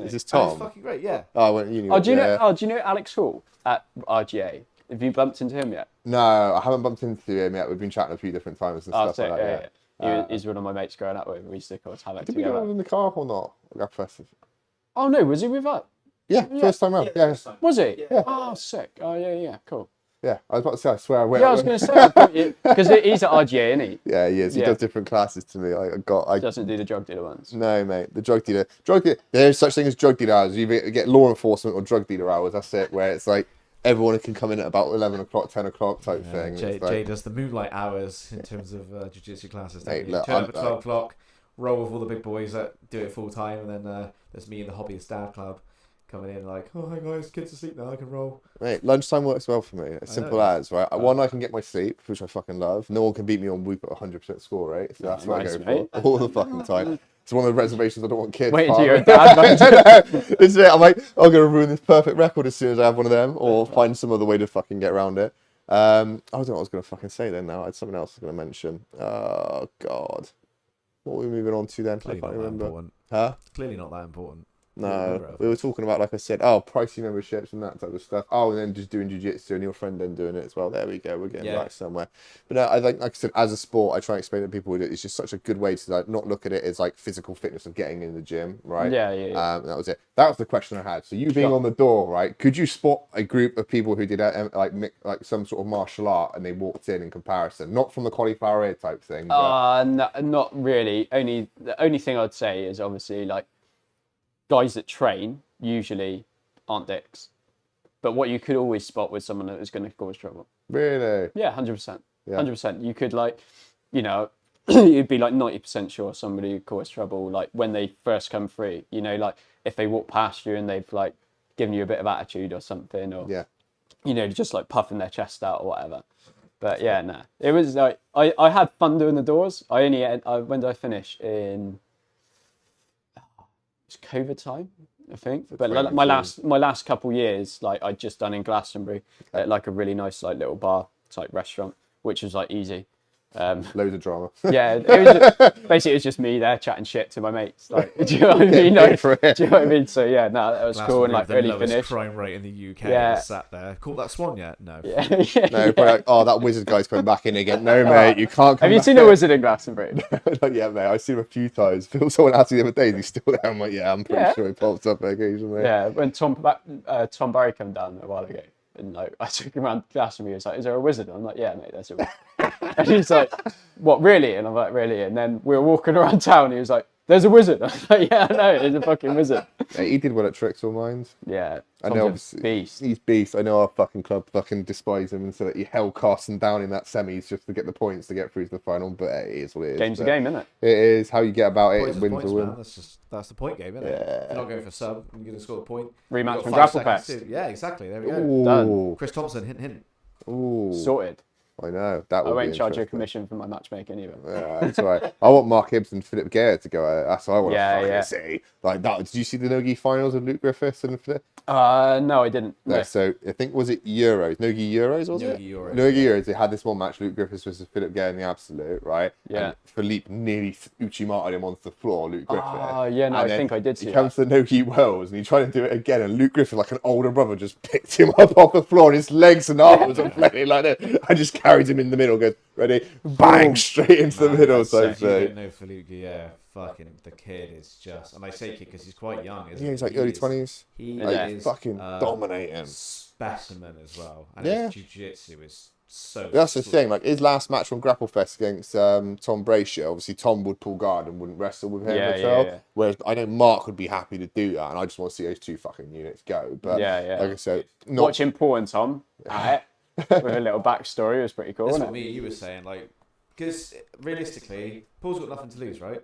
Is this Tom? It's fucking great, yeah. Do you know Alex Hall at RGA? Have you bumped into him yet? No, I haven't bumped into him yet. We've been chatting a few different times and stuff like that. He's one of my mates growing up with. We used to cause havoc together. Did we go in the car or not? Oh no, was he with us? Yeah, first time round. Yeah. Was he? Yeah. Oh, sick. Oh yeah, cool. Yeah, I was about to say, I swear I went. Yeah, I was going to say, because he's at RGA, isn't he? Yeah, he is. He does different classes to me. I doesn't do the drug dealer ones. No, mate. The drug dealer. There's such thing as drug dealer hours. You get law enforcement or drug dealer hours. That's it. Where it's like everyone can come in at about 11 o'clock, 10 o'clock type thing. Jay does the moonlight hours in terms of jiu-jitsu classes. Hey, look, turn up at 12 o'clock, roll with all the big boys that do it full time, and then there's me in the hobbyist dad club coming in like, oh, hi guys, kids asleep now, I can roll. Mate, lunchtime works well for me. It's simple as, right? One, I can get my sleep, which I fucking love. No one can beat me on Whoop at 100% score rate, so that's what I go for all the fucking time. It's one of the reservations I don't want kids. Wait until you're a dad. This is it. I'm like, I'm going to ruin this perfect record as soon as I have one of them, or find some other way to fucking get around it. I don't know what I was going to fucking say then now. I had something else I was going to mention. Oh, God. What were we moving on to then? Clearly I can't remember. Clearly not that important. No, we were talking about, like I said, pricey memberships and that type of stuff. And then just doing jiu-jitsu and your friend then doing it as well. There we go. We're getting back somewhere. But no, I think, like I said, as a sport, I try and explain to people it's just such a good way to like not look at it as like physical fitness of getting in the gym, right? Yeah. That was it. That was the question I had. So you being on the door, right? Could you spot a group of people who did like some sort of martial art and they walked in comparison, not from the cauliflower ear type thing? But... No, not really. The only thing I'd say is obviously like, guys that train usually aren't dicks, but what you could always spot with someone that is going to cause trouble. Really? Yeah, 100%. 100%. You could like, you know, you'd be like 90% sure somebody would cause trouble like when they first come through. You know, like if they walk past you and they've like given you a bit of attitude or something, or you know, just like puffing their chest out or whatever. But yeah, no, it was like I had fun doing the doors. When did I finish in? COVID time, I think. But like, my last couple years, like I'd just done in Glastonbury at like a really nice like little bar type restaurant, which was like easy. Loads of drama. Yeah, basically it was just me there chatting shit to my mates. Like, do you know what I mean? Like, do you know what I mean? So yeah, no, that was cool and like early finish. Crime rate in the UK. Yeah, sat there. Caught that swan yet? No. Yeah. No, but like, oh, that wizard guy's coming back in again. No, mate, you can't. Have you seen a wizard in Glastonbury? Yeah, mate, I've seen him a few times. Someone asked me the other day, he's still there. I'm like, yeah, I'm pretty sure he pops up occasionally. Yeah, when Tom Barry came down a while ago. And like, I took him around Glastonbury. He was like, "Is there a wizard?" I'm like, "Yeah, mate, there's a wizard." And he's like, "What, really?" And I'm like, "Really?" And then we were walking around town. And he was like, "There's a wizard." I'm like, "Yeah, I know. There's a fucking wizard." Yeah, he did well at Tricks or Minds. Yeah, I know. Beast. He's beast. I know our fucking club fucking despise him and so that he held Carson down in that semis just to get the points to get through to the final. But it is what it is. Game's a game, isn't it? It is how you get about it. Wins or win. That's the point game, isn't it? Yeah. If you're not going for sub, you're going to score a point. Rematch from Grapple Pass. Yeah, exactly. There we go. Ooh. Done. Chris Thompson, hint. Ooh. Sorted. I know. That I would won't be charge you a commission for my matchmaking either. Yeah, that's right. I want Mark Hibbs and Philip Gare to go at it. That's what I want to see. Like that. Did you see the Nogi finals of Luke Griffiths and Philip? No, I didn't. No. So I think was it Euros? Nogi Euros was it? Nogi Euros. They had this one match. Luke Griffiths versus Philip Gare in the absolute, right? Yeah. And Philippe nearly Uchimated him onto the floor. Luke Griffith. Oh yeah, no, I think I did see. He comes to the Nogi Worlds and he tried to do it again, and Luke Griffith, like an older brother, just picked him up off the floor, and his legs and arms are flailing like that. I just carried him in the middle. Goes ready, bang, straight into the middle. So you don't know Philippe, yeah. Fucking the kid is just, and I say kid because he's quite young, isn't he? Yeah, he's like early 20s. He is fucking dominating. Specimen as well, and his jiu-jitsu is so. That's the thing. Like his last match from Grapple Fest against Tom Brasher, obviously Tom would pull guard and wouldn't wrestle with him at all. Whereas I know Mark would be happy to do that, and I just want to see those two fucking units go. But like I said, watching Paul and Tom with a little backstory was pretty cool. That's wasn't what you were saying, like, because realistically, Paul's got nothing to lose, right?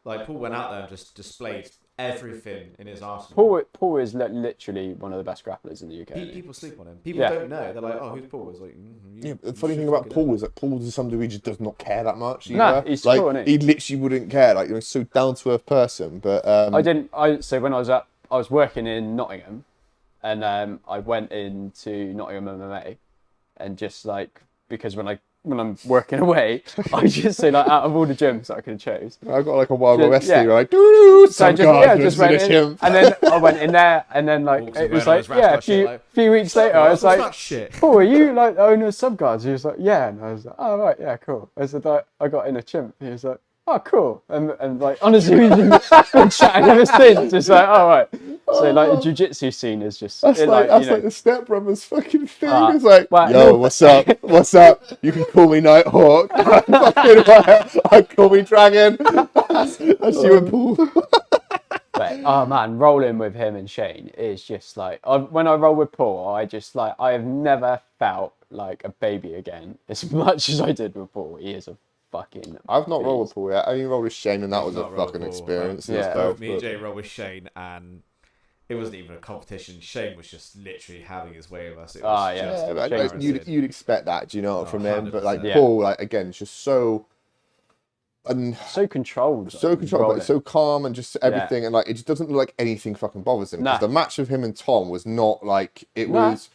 Like Paul went out there and just displayed everything in his arsenal. Paul is literally one of the best grapplers in the UK. People sleep on him. People don't know. They're like, "Oh, who's Paul?" It's like, the funny thing about Paul is that Paul, to some degree, just does not care that much. No, he's like cool, isn't he literally wouldn't care. Like, he's so down to earth person. But So when I was working in Nottingham, and I went into Nottingham MMA, and just like because when I'm working away, I just say like out of all the gyms that I could have chose, I got like a Wild West like so I just went in, and then I went in there, and then like it was like a few weeks later, I was like, "Oh, are you like the owner of Subguards?" He was like, "Yeah," and I was like, "Oh right, yeah, cool." I said like, I got in a Chimp. He was like, "Oh, cool," and like honestly, we've been chatting ever since. It's like, oh right. So like the jiu-jitsu scene is just that's like the Step Brothers fucking thing. It's like, yo, what's up? What's up? You can call me Nighthawk. I call me Dragon. That's you and Paul. But oh man, rolling with him and Shane is just like when I roll with Paul, I have never felt like a baby again as much as I did with Paul. He is a fucking. I've not rolled with Paul yet. I only rolled with Shane, and that was a fucking experience. Me and Jay rolled with Shane, and it wasn't even a competition. Shane was just literally having his way with us. It was you'd expect that, do you know, from him? But like Paul, like again, it's just so. And so controlled, but so calm and just everything, and like it just doesn't look like anything fucking bothers him. Because the match with him and Tom was not like it was.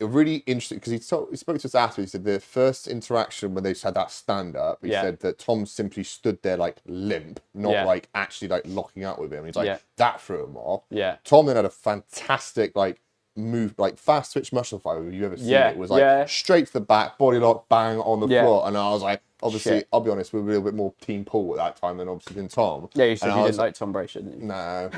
Really interesting because he spoke to us after. He said the first interaction when they just had that stand up, he said that Tom simply stood there like limp, not like actually like locking out with him. He's like that threw him off. Yeah. Tom then had a fantastic like move, like fast switch muscle fight. If you ever seen it, it was like straight to the back, body lock, bang on the floor, and I was like, obviously, I'll be honest, we were a little bit more team Paul at that time than obviously than Tom. Yeah, you said you didn't like Tom Brasher, didn't you? No.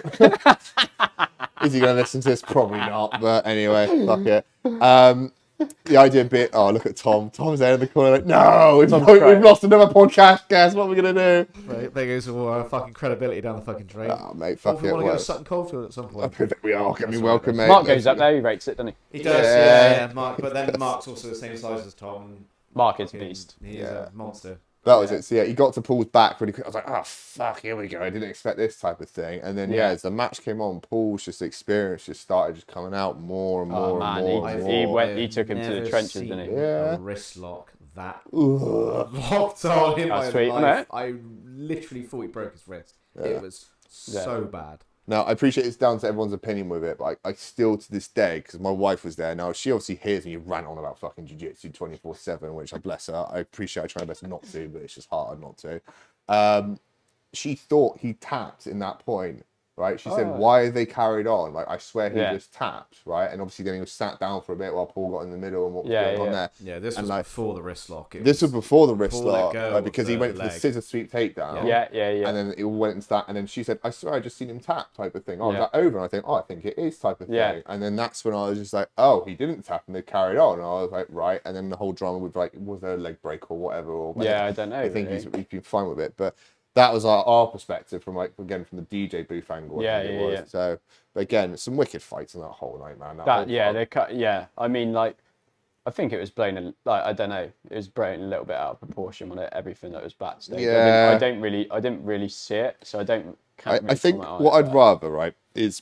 Is he going to listen to this? Probably not. But anyway, fuck it. The idea bit. Oh, look at Tom. Tom's there in the corner. Like, no, we've lost another podcast. Guess what we're going to do? Right, there goes all our fucking credibility down the fucking drain. Oh, mate, fuck it. We want to go to Sutton Coldfield at some point. I think we are. Get me welcome, mate. Mark goes up there. He rates it, doesn't he? He does. Yeah. Mark, but then Mark's also the same size as Tom. Mark is a beast. He is a monster. That was it. So he got to Paul's back really quick. I was like, oh fuck, here we go. I didn't expect this type of thing. And then as the match came on, Paul's experience started coming out more and more and more. He took him to the trenches, didn't he? A wrist lock that locked on in my life. I literally thought he broke his wrist. It was so bad. Now, I appreciate it's down to everyone's opinion with it, but I still, to this day, because my wife was there, now she obviously hears me rant on about fucking jiu-jitsu 24/7, which I bless her. I appreciate, I try my best not to, but it's just hard not to. She thought he tapped in that point, right? She said, why are they carried on? Like, I swear he just tapped, right? And obviously then he was sat down for a bit while Paul got in the middle and what was going on there. Yeah, this was before the wrist lock. This was before the wrist lock, because he went for the scissor sweep takedown. Yeah. And then it went into that, and then she said, I swear I just seen him tap type of thing. Oh, is that over? And I think, I think it is type of thing. Yeah. And then that's when I was just like, oh, he didn't tap, and they carried on. And I was like, right. And then the whole drama with like, was there a leg break or whatever? I don't know. I think he's been fine with it, but that was our perspective from like, again, from the DJ booth angle. Yeah. So, but again, some wicked fights in that whole night, man. I mean, like, I think it was blown, like, I don't know, it was blown a little bit out of proportion on everything that was backstage. Yeah. I didn't really see it, so I don't. I think what I'd rather, right, is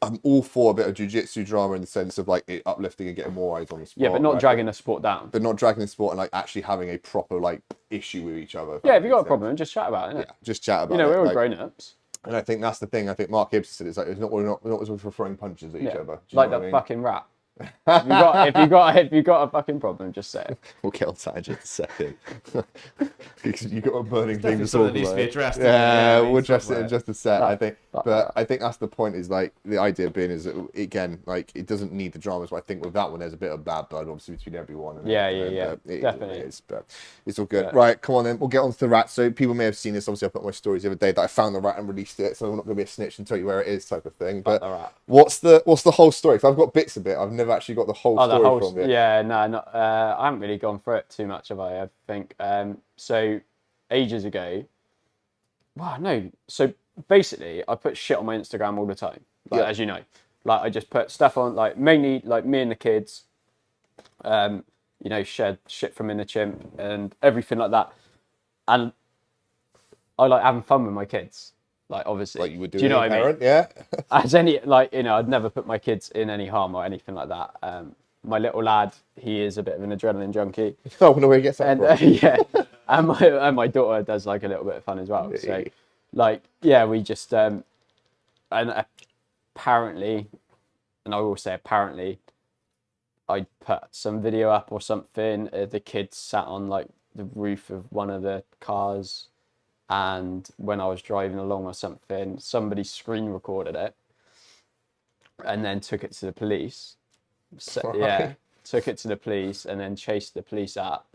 I'm all for a bit of jiu-jitsu drama in the sense of like it uplifting and getting more eyes on the sport. Yeah, but not dragging the sport down. But not dragging the sport and like actually having a proper like issue with each other. Yeah, if you got a problem, just chat about it, innit? Yeah, just chat about it. We're all like, grown-ups. And I think that's the thing. I think Mark Gibson said it's like we're not as for throwing punches at each other. Like the fucking rat. If you got a fucking problem, just say it. We'll get on that in just a second. Because you got a burning thing to talk talk about. Yeah, we'll address it in just a sec. I think, but I think that's the point. Is like the idea being is that again, like it doesn't need the dramas. But I think with that one, there's a bit of bad blood, obviously between everyone. And Definitely. It is, but it's all good. Right, come on then. We'll get on to the rat. So people may have seen this. Obviously, I put my stories the other day that I found the rat and released it. So I'm not going to be a snitch and tell you where it is, type of thing. But what's the whole story? Because I've got bits of it. I've never actually got the whole story from it. Yeah, no, I haven't really gone through it too much, have I think. So ages ago, so basically I put shit on my Instagram all the time, like, as you know. Like I just put stuff on, like mainly like me and the kids, shared shit from in the Chimp and everything like that. And I like having fun with my kids. Like obviously, like you would do. Do you know what parent? I mean? Yeah. As any, like, I'd never put my kids in any harm or anything like that. My little lad, he is a bit of an adrenaline junkie. I wonder where he gets that from. And my daughter does like a little bit of fun as well. So, like, we just and apparently, and I will say apparently, I put some video up or something. The kids sat on like the roof of one of the cars. And when I was driving along or something, somebody screen recorded it and then took it to the police. So, took it to the police and then chased the police up.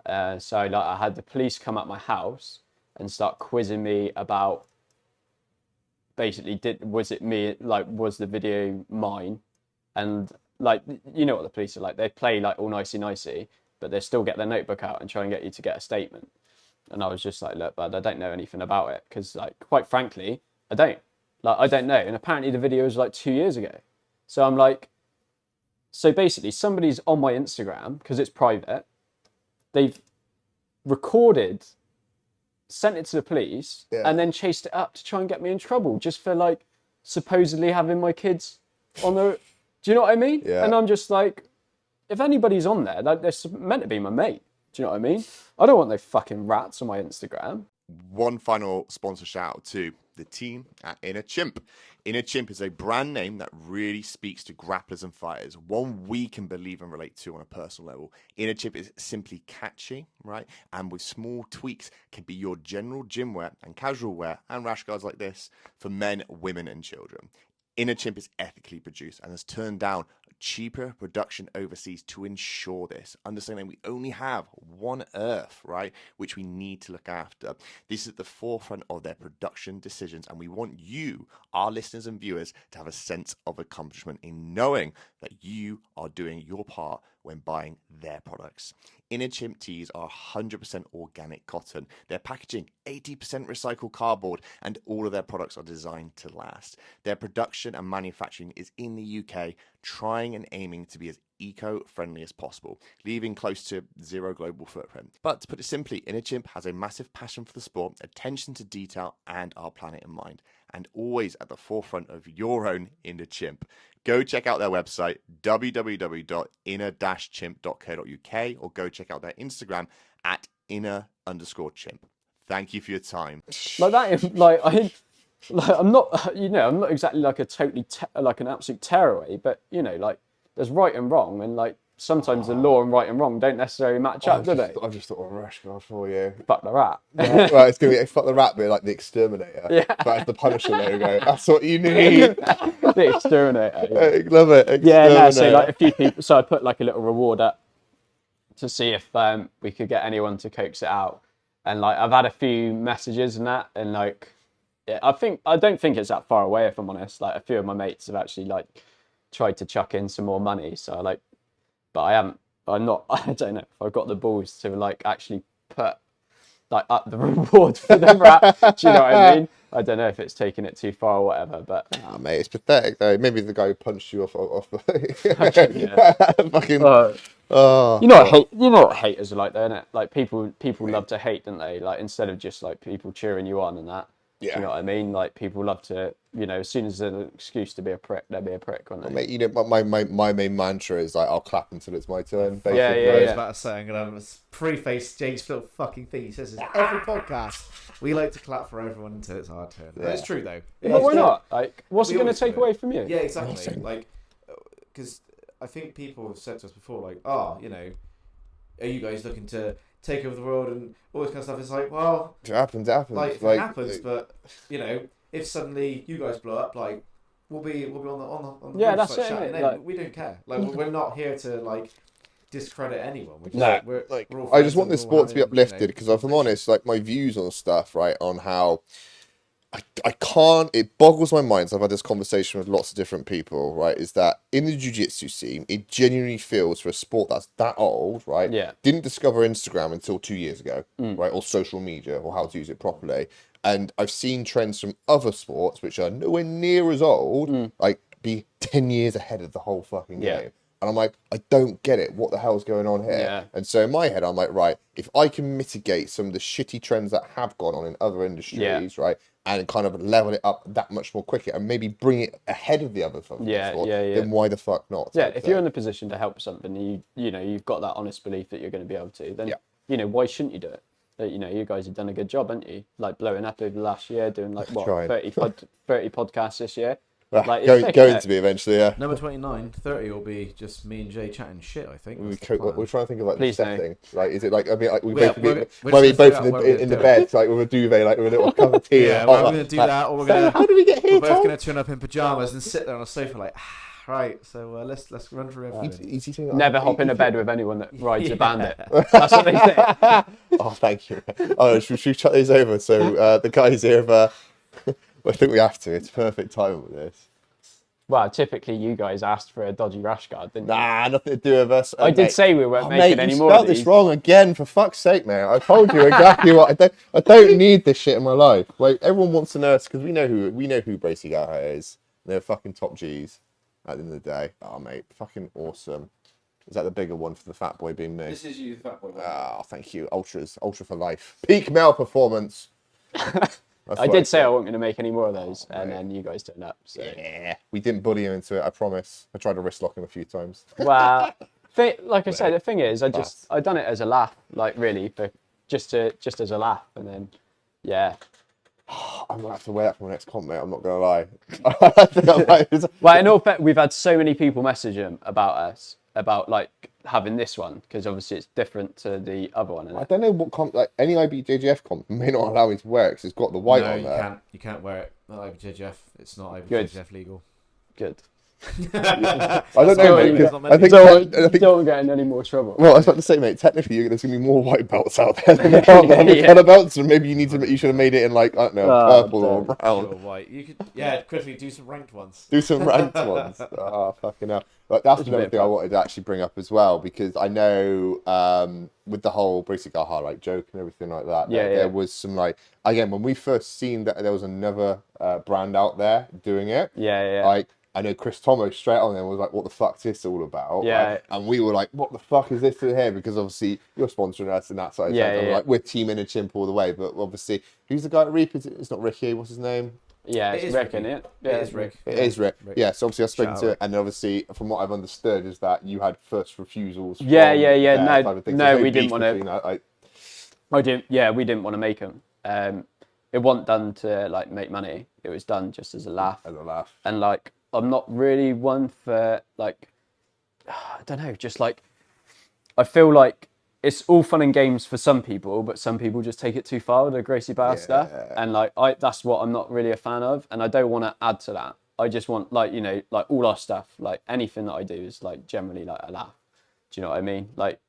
So like I had the police come up my house and start quizzing me about basically was it me, like was the video mine? And like, you know what the police are like, they play like all nicey, but they still get their notebook out and try and get you to get a statement. And I was just like, look, bud, I don't know anything about it. Because, like, quite frankly, I don't. Like, I don't know. And apparently the video was, like, 2 years ago. So I'm like... So basically, somebody's on my Instagram, because it's private. They've recorded, sent it to the police, and then chased it up to try and get me in trouble. Just for, like, supposedly having my kids on the... Do you know what I mean? Yeah. And I'm just like... If anybody's on there, like, they're meant to be my mate. Do you know what I mean? I don't want no fucking rats on my Instagram. One final sponsor shout out to the team at Inner Chimp. Inner Chimp is a brand name that really speaks to grapplers and fighters, one we can believe and relate to on a personal level. Inner Chimp is simply catchy, right? And with small tweaks can be your general gym wear and casual wear and rash guards like this for men, women and children. Inner Chimp is ethically produced and has turned down cheaper production overseas to ensure this. Understanding we only have one Earth, right, which we need to look after. This is at the forefront of their production decisions, and we want you, our listeners and viewers, to have a sense of accomplishment in knowing that you are doing your part when buying their products. Inner Chimp tees are 100% organic cotton. Their packaging, 80% recycled cardboard, and all of their products are designed to last. Their production and manufacturing is in the UK, trying and aiming to be as eco-friendly as possible, leaving close to zero global footprint. But to put it simply, Inner Chimp has a massive passion for the sport, attention to detail, and our planet in mind, and always at the forefront of your own Inner Chimp. Go check out their website, www.inner-chimp.co.uk, or go check out their Instagram at inner_chimp. Thank you for your time. Like that, like like I'm not, I'm not exactly like a totally like an absolute tearaway, but like there's right and wrong, and like sometimes the law and right and wrong don't necessarily match up, do they? I just thought of a rash guard for you. Fuck the rat. Well, it's gonna be fuck the rat, but like the exterminator. Yeah. But it's the Punisher logo. That's what you need. The exterminator. Yeah. I love it. Yeah, no. So like a few people. So I put like a little reward up to see if we could get anyone to coax it out, and like I've had a few messages and that, and like yeah, I don't think it's that far away, if I'm honest. Like a few of my mates have actually like tried to chuck in some more money, so like, but I haven't. I don't know if I've got the balls to like actually put like up the reward for the rat. Do you know what I mean? I don't know if it's taking it too far or whatever, but mate, it's pathetic though. Maybe the guy who punched you off fucking. You know what haters are like, though, innit? Like people love to hate, don't they? Like instead of just like people cheering you on and that. Yeah. You know what I mean? Like people love to, as soon as there's an excuse to be a prick, they'll be a prick, won't they? Mate, my main mantra is like I'll clap until it's my turn. Basically. Yeah. I was about to say, I'm gonna preface James' little fucking thing. He says this every podcast. We like to clap for everyone until it's our turn. Yeah. It's true though. But why not? Like, what's it going to take away from you? Yeah, exactly. Like, because I think people have said to us before, like, are you guys looking to take over the world and all this kind of stuff? It's like, well, it happens. Like, it happens, but if suddenly you guys blow up, like, we'll be on the yeah, roof, that's like, it. like, we don't care. Like, we're not here to like discredit anyone. We're I just want this sport to be uplifted because if I'm honest, like my views on stuff, right, on how I can't, it boggles my mind. So I've had this conversation with lots of different people, right, is that in the Jiu Jitsu scene, it genuinely feels for a sport that's that old, right, didn't discover Instagram until 2 years ago, right, or social media, or how to use it properly. And I've seen trends from other sports which are nowhere near as old, like be 10 years ahead of the whole fucking game. And I'm like, I don't get it. What the hell's going on here? Yeah. And so in my head, I'm like, right, if I can mitigate some of the shitty trends that have gone on in other industries, right, and kind of level it up that much more quicker and maybe bring it ahead of the other fucking sport, then why the fuck not? Yeah, if you're in a position to help something, you've got that honest belief that you're going to be able to, then, why shouldn't you do it? You guys have done a good job, haven't you? Like blowing up over the last year, doing like, 30 podcasts this year. Like, going to be eventually, yeah. Number 29, 30 will be just me and Jay chatting shit, I think. We're trying to think of like the setting. No. Like, is it like, I mean, like we both in the bed, like with a duvet, like with a little cup of tea. Yeah, we're going to do that, or how do we get here, we're both going to turn up in pajamas and sit there on a sofa like, right, so let's run through everything. Never hop in a bed with anyone that rides a bandit. That's what they say. Oh, thank you. Oh, should we chuck these over? So the guys here have... I think we have to. It's perfect time with this. Well, typically you guys asked for a dodgy rash guard, didn't you? Nah, nothing to do with us. I did say we weren't making any more of these. You spelled this wrong again, for fuck's sake, mate. I told you exactly what. I don't need this shit in my life. Like, everyone wants to know us because we know who Bracy Gaha is. They're fucking top G's at the end of the day. Oh, mate, fucking awesome. Is that the bigger one for the fat boy being me? This is you, the fat boy. Oh, thank you. Ultra for life. Peak male performance. I did say I wasn't going to make any more of those, and then you guys turned up. So. Yeah, we didn't bully him into it, I promise. I tried to wrist lock him a few times. Well, like I said, the thing is, I done it as a laugh, like really, just as a laugh, and then, yeah. I'm gonna have to wear that for my next comp, mate. I'm not gonna lie. Well, in all fact, we've had so many people message him about us, about like having this one, because obviously it's different to the other one. I don't know what comp, like any IBJJF comp may not allow me to wear it because it's got the white on there. You can't wear it. Not IBJJF. It's not IBJJF legal. Good. I don't know, mate. I think don't get in any more trouble. Well, I was about to say, mate. Technically, there's gonna be more white belts out there than there are colour belts, so maybe you should have made it in like, I don't know, purple or brown. Sure, white. You could, quickly do some ranked ones. Oh, fucking hell. But that's another thing I wanted to actually bring up as well, because I know with the whole Bracy Gaha like joke and everything like that, there was some like, again, when we first seen that there was another brand out there doing it, like, I know Chris Tomo straight on there was like, what the fuck's this all about? Yeah. Like, and we were like, what the fuck is this here? Because obviously you're sponsoring us and that side of things. Like, we're team in a Chimp all the way. But obviously, who's the guy at Reap? It's not Ricky. What's his name? Yeah, it's Rick, isn't it? Yeah, it is Rick. It is Rick. Yeah, so obviously I've spoken to it. And obviously, from what I've understood, is that you had first refusals. Yeah. No, we didn't want to. We didn't want to make them. it wasn't done to like make money. It was done just as a laugh. As a laugh. And like, I'm not really one for like, I don't know, just like, I feel like it's all fun and games for some people, but some people just take it too far with the Gracie Barra stuff. And like, that's what I'm not really a fan of. And I don't want to add to that. I just want like, you know, like all our stuff, like anything that I do is like generally like a laugh. Do you know what I mean? Like,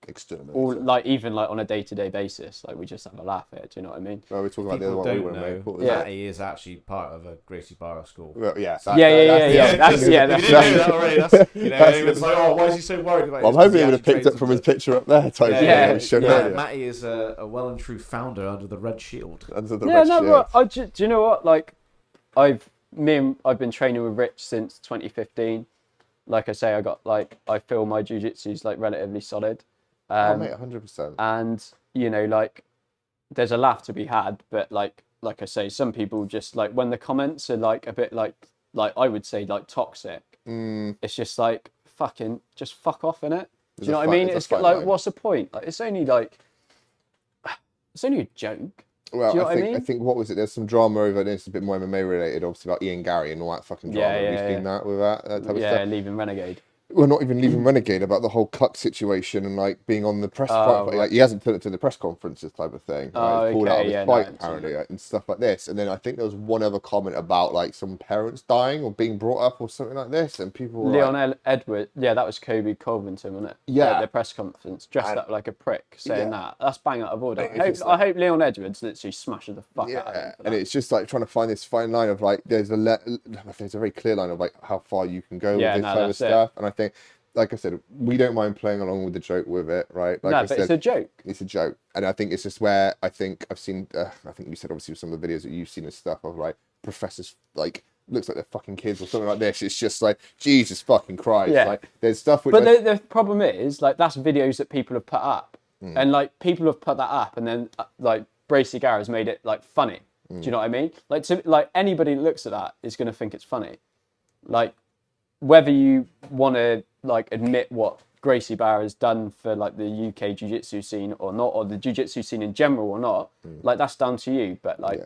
all, like even like on a day-to-day basis, like we just have a laugh here. Do you know what I mean? Well, we're talking about the other one we went with. Matty is actually part of a Gracie Barra school. Well, yeah. That's It's like, oh, why is he so worried about it? I'm hoping he would have picked up from his picture up there. Matty is a well and true founder under the Red Shield. Do you know what? Like, I've been training with Rich since 2015. Like I say, I feel my jiu-jitsu is like relatively solid. Mate, 100%. And, you know, like, there's a laugh to be had, but like I say, some people just like, when the comments are like a bit like I would say like toxic, it's just like, just fuck off, innit? Do you know what I mean? It's like, what's the point? Like, it's only a joke. Well, Do you know I think what was it? There's some drama over this, a bit more MMA related, obviously, about Ian Gary and all that fucking drama. Have you seen that with that type of stuff? Yeah, leaving Renegade. Well, not even leaving Renegade, about the whole Cluck situation and like being on the press. Like he hasn't put it to the press conferences type of thing. Right? Pulled out of his fight apparently, and stuff like this. And then I think there was one other comment about like some parents dying or being brought up or something like this, and people were Leon Edwards, that was Kobe Covington, wasn't it? Yeah, at the press conference, dressed up like a prick, saying that. That's bang out of order. I hope Leon Edwards literally smashes the fuck out of him. And it's just like trying to find this fine line of like there's a very clear line of like how far you can go with this kind of stuff, and I think. Like I said, we don't mind playing along with the joke with it, right? Like it's a joke. It's a joke. And I think it's just where I've seen, I think you said obviously with some of the videos that you've seen and stuff of like professors, like, looks like they're fucking kids or something like this. It's just like, Jesus fucking Christ. Yeah. Like, there's stuff which... But the problem is, like, that's videos that people have put up. And, like, people have put that up and then, like, Gracie Barra has made it, like, funny. Do you know what I mean? Like, anybody that looks at that is going to think it's funny. Like, whether you want to like admit what Gracie Barra has done for like the UK jiu-jitsu scene or not, or the jiu-jitsu scene in general or not, like that's down to you. But like,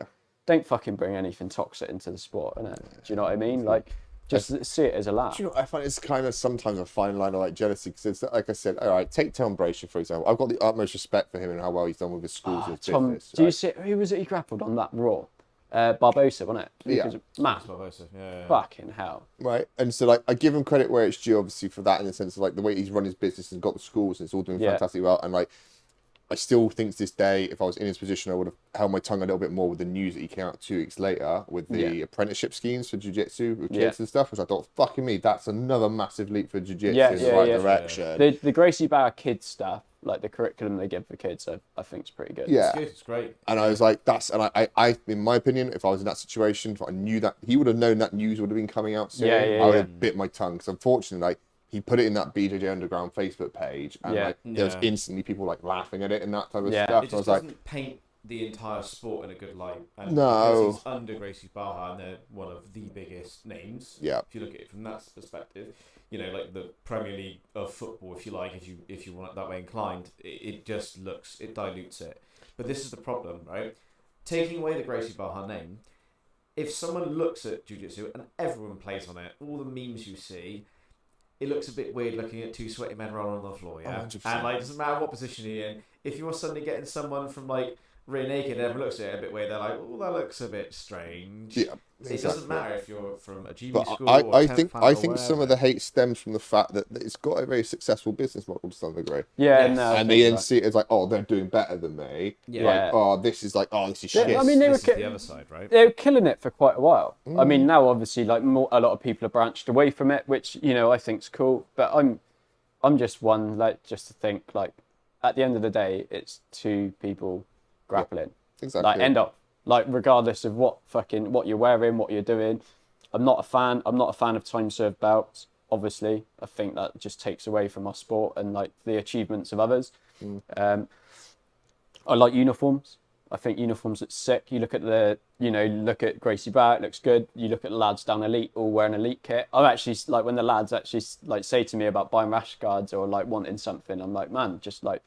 don't fucking bring anything toxic into the sport, innit? Do you know what I mean? Like, just see it as a laugh. Do you know, I find it's kind of sometimes a fine line of like jealousy because it's like I said, all right, take Tom Brasher for example. I've got the utmost respect for him and how well he's done with his schools and his business. Do you see who was it he grappled on that Raw? Barbosa, wasn't it? Yeah. Matt. Barbosa, yeah. Fucking hell. Right. And so, like, I give him credit where it's due, obviously, for that in the sense of, like, the way he's run his business and got the schools and it's all doing fantastic well. And, like, I still think to this day, if I was in his position, I would have held my tongue a little bit more with the news that he came out 2 weeks later with the apprenticeship schemes for jiu-jitsu with kids and stuff, which I thought, fucking me, that's another massive leap for jiu-jitsu in the right direction. The Gracie Barra kids stuff, like the curriculum they give for kids, I think is pretty good. Yeah, it's great. And I was like, I, in my opinion, if I was in that situation, if I knew that he would have known that news would have been coming out soon, I would have bit my tongue. Because unfortunately, like, he put it in that BJJ Underground Facebook page, and like there was instantly people like laughing at it and that type of stuff. It just I was doesn't paint the entire sport in a good light. And no, because he's under Gracie Barra, and they're one of the biggest names. Yeah, if you look at it from that perspective. You know, like the Premier League of football, if you like, if you want it that way inclined, it just it dilutes it. But this is the problem, right? Taking away the Gracie Barra name, if someone looks at Jiu-Jitsu and everyone plays on it, all the memes you see, it looks a bit weird looking at 2 sweaty men rolling on the floor, yeah? 100%. And like, it doesn't matter what position you're in, if you're suddenly getting someone from like rear naked and everyone looks at it a bit weird, they're like, oh, that looks a bit strange. Yeah. It doesn't matter if you're from a GB school I think some of the hate stems from the fact that it's got a very successful business model to some degree. Yeah, and they then see it as like, oh, they're doing better than me. Yeah. Like, oh, this is shit. I mean, this is the other side, right? They were killing it for quite a while. I mean, now obviously, like a lot of people have branched away from it, which I think's cool. But I'm just one just to think like, at the end of the day, it's 2 people grappling. Yeah, exactly. Like end up. Like, regardless of what you're wearing, what you're doing, I'm not a fan of time served belts. Obviously, I think that just takes away from our sport and like the achievements of others. I like uniforms. I think uniforms are sick. You look at look at Gracie Barra, it looks good. You look at the lads down Elite all wearing Elite kit. I'm actually like, when the lads actually like say to me about buying rash guards or like wanting something, I'm like, man, just like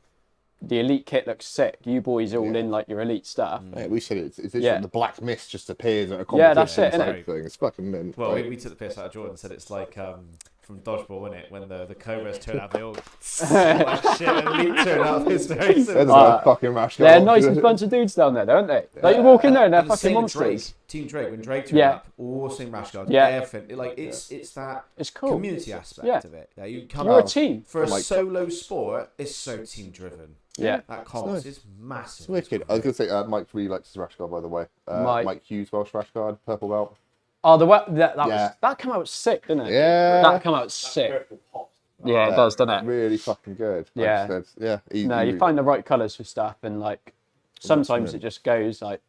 the elite kit looks sick. You boys all in like your elite stuff. Yeah, we said it's the black mist just appears at a competition. Yeah, that's it, type thing. It's fucking mint. Well, we took the piss out of Jordan and said it's like from Dodgeball, wasn't it? When the Cobras turn out, they all like shit and elite turn out of his face. Fucking Rash. They're a nice bunch of dudes down there, aren't they? Like you walk in there and they're fucking monsters. Team Drake, when Drake turned up, all same rash guards, everything. Like it's that cool. community aspect of it. You come You're a team. For a solo sport, it's so team driven. Yeah, that comps is massive. It's wicked. I was gonna say Mike really likes his rash guard, by the way. Mike Hughes, Welsh rash guard, purple belt. Oh, that came out sick, didn't it? Yeah, that came out sick. Yeah, it does, doesn't it? Really fucking good. Yeah, you find the right colours for stuff, and like sometimes it just goes right.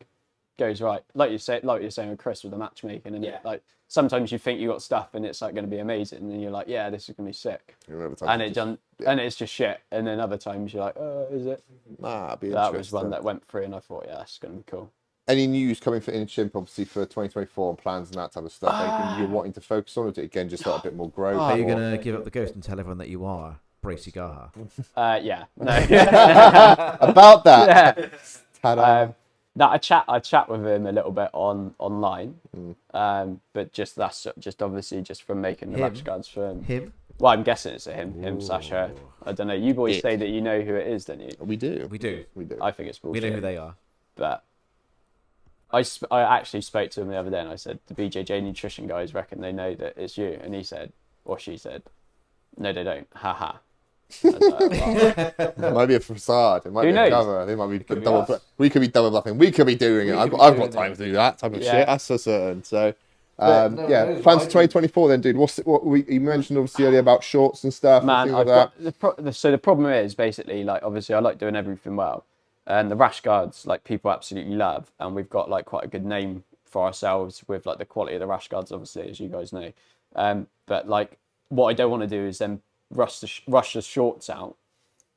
Like you're saying with Chris with the matchmaking, and like sometimes you think you got stuff and it's like going to be amazing, and you're like, yeah, this is going to be sick, and it's just shit. And then other times you're like, oh, is it? That was one that went through, and I thought, yeah, it's going to be cool. Any news coming in Chimp, obviously, for 2024 and plans and that type of stuff? Anything you're wanting to focus on, or again just like a bit more growth? Are you going to give up the ghost and tell everyone that you are Bracy Gaha? Yeah. No. About that. Yeah. I chat with him a little bit online, but that's just obviously just from making the rash guards for him. Well, I'm guessing it's a him slash her. I don't know. You boys say that you know who it is, don't you? We do. I think it's bullshit. We know who they are. But I actually spoke to him the other day and I said, the BJJ nutrition guys reckon they know that it's you. And he said, or she said, no, they don't. Haha. It might be a facade. It might be a cover. They might be double. We could be double bluffing. We could be doing it. I've got time to do that type of shit. That's for certain. So, plans for 2024 then, dude. You mentioned obviously earlier about shorts and stuff. Man, so the problem is basically like obviously I like doing everything well, and the rash guards like people absolutely love, and we've got like quite a good name for ourselves with like the quality of the rash guards, obviously, as you guys know. But like what I don't want to do is then rush the shorts out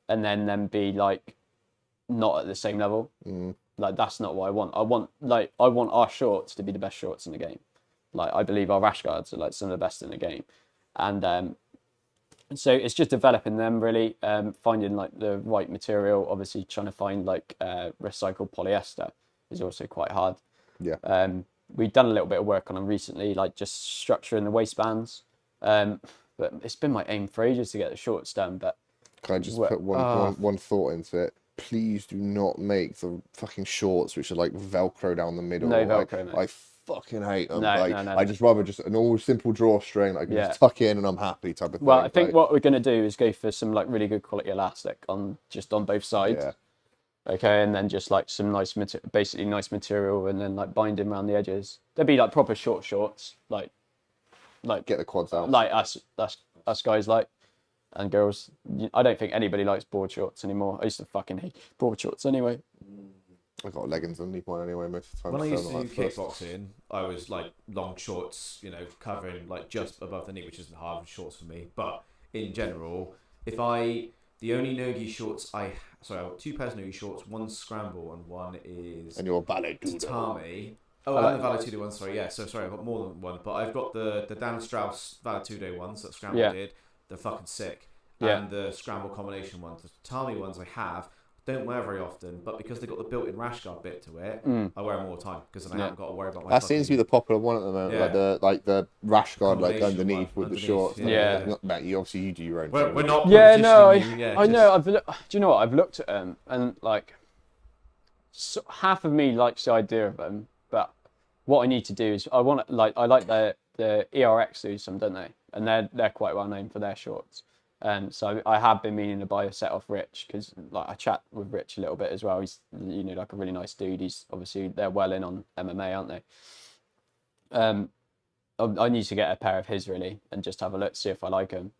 and then be like not at the same level. Like that's not what I want. I want our shorts to be the best shorts in the game. Like I believe our rash guards are like some of the best in the game, and so it's just developing them really, finding like the right material. Obviously trying to find like recycled polyester is also quite hard. We've done a little bit of work on them recently, like just structuring the waistbands. But it's been my aim for ages to get the shorts done. But can I just put one thought into it? Please do not make the fucking shorts which are like Velcro down the middle. No Velcro, I fucking hate them. No. I just rather just an all simple drawstring. I can just tuck in and I'm happy type of thing. Well, I think what we're gonna do is go for some like really good quality elastic on both sides. Yeah. Okay, and then just like some nice basically nice material, and then like binding around the edges. There'd be like proper shorts, like get the quads out. Like us guys like, and girls. I don't think anybody likes board shorts anymore. I used to fucking hate board shorts anyway. I got leggings underneath mine anyway most of the time. When I used to do kickboxing, I was like long shorts, covering like just above the knee, which isn't hard shorts for me. But in general, the only no-gi shorts I got 2 pairs of no-gi shorts, one's scramble and one is and your ballet tatami. Oh, and the Valetudo one, sorry, yeah. So sorry, I've got more than one, but I've got the Dan Strauss Valetudo ones that Scramble did. They're fucking sick. And the Scramble combination ones. The tatami ones I don't wear very often, but because they've got the built-in rash guard bit to it, I wear them all the time because then I haven't got to worry about my. That seems to be the popular one at the moment, like the rash guard like underneath with the shorts. Matt, you do your own. We're not. I know. Do you know what? I've looked at them and like half of me likes the idea of them, but what I need to do is I like the ERX do some, don't they? And they're quite well known for their shorts. And so I have been meaning to buy a set off Rich because like I chat with Rich a little bit as well. He's like a really nice dude. He's obviously they're well in on MMA, aren't they? I need to get a pair of his really and just have a look, see if I like them.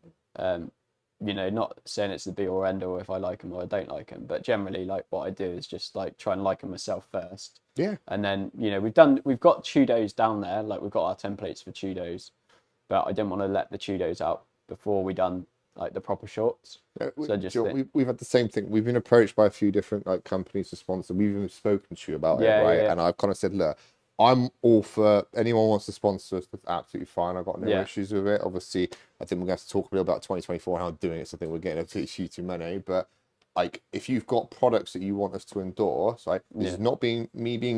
Not saying it's the be or end all if I like them or I don't like them, but generally like what I do is just like try and like them myself first. Yeah. And then we've got Tudos down there, like we've got our templates for Tudos, but I didn't want to let the Tudos out before we done like the proper shorts. We've had the same thing. We've been approached by a few different like companies to sponsor. We've even spoken to you about it, right? Yeah. And I've kind of said, look, I'm all for anyone wants to sponsor us. That's absolutely fine. I've got no issues with it. Obviously, I think we're going to have to talk a little about 2024 and how I'm doing it. So I think we're getting a few too many, but like if you've got products that you want us to endorse, like this is not being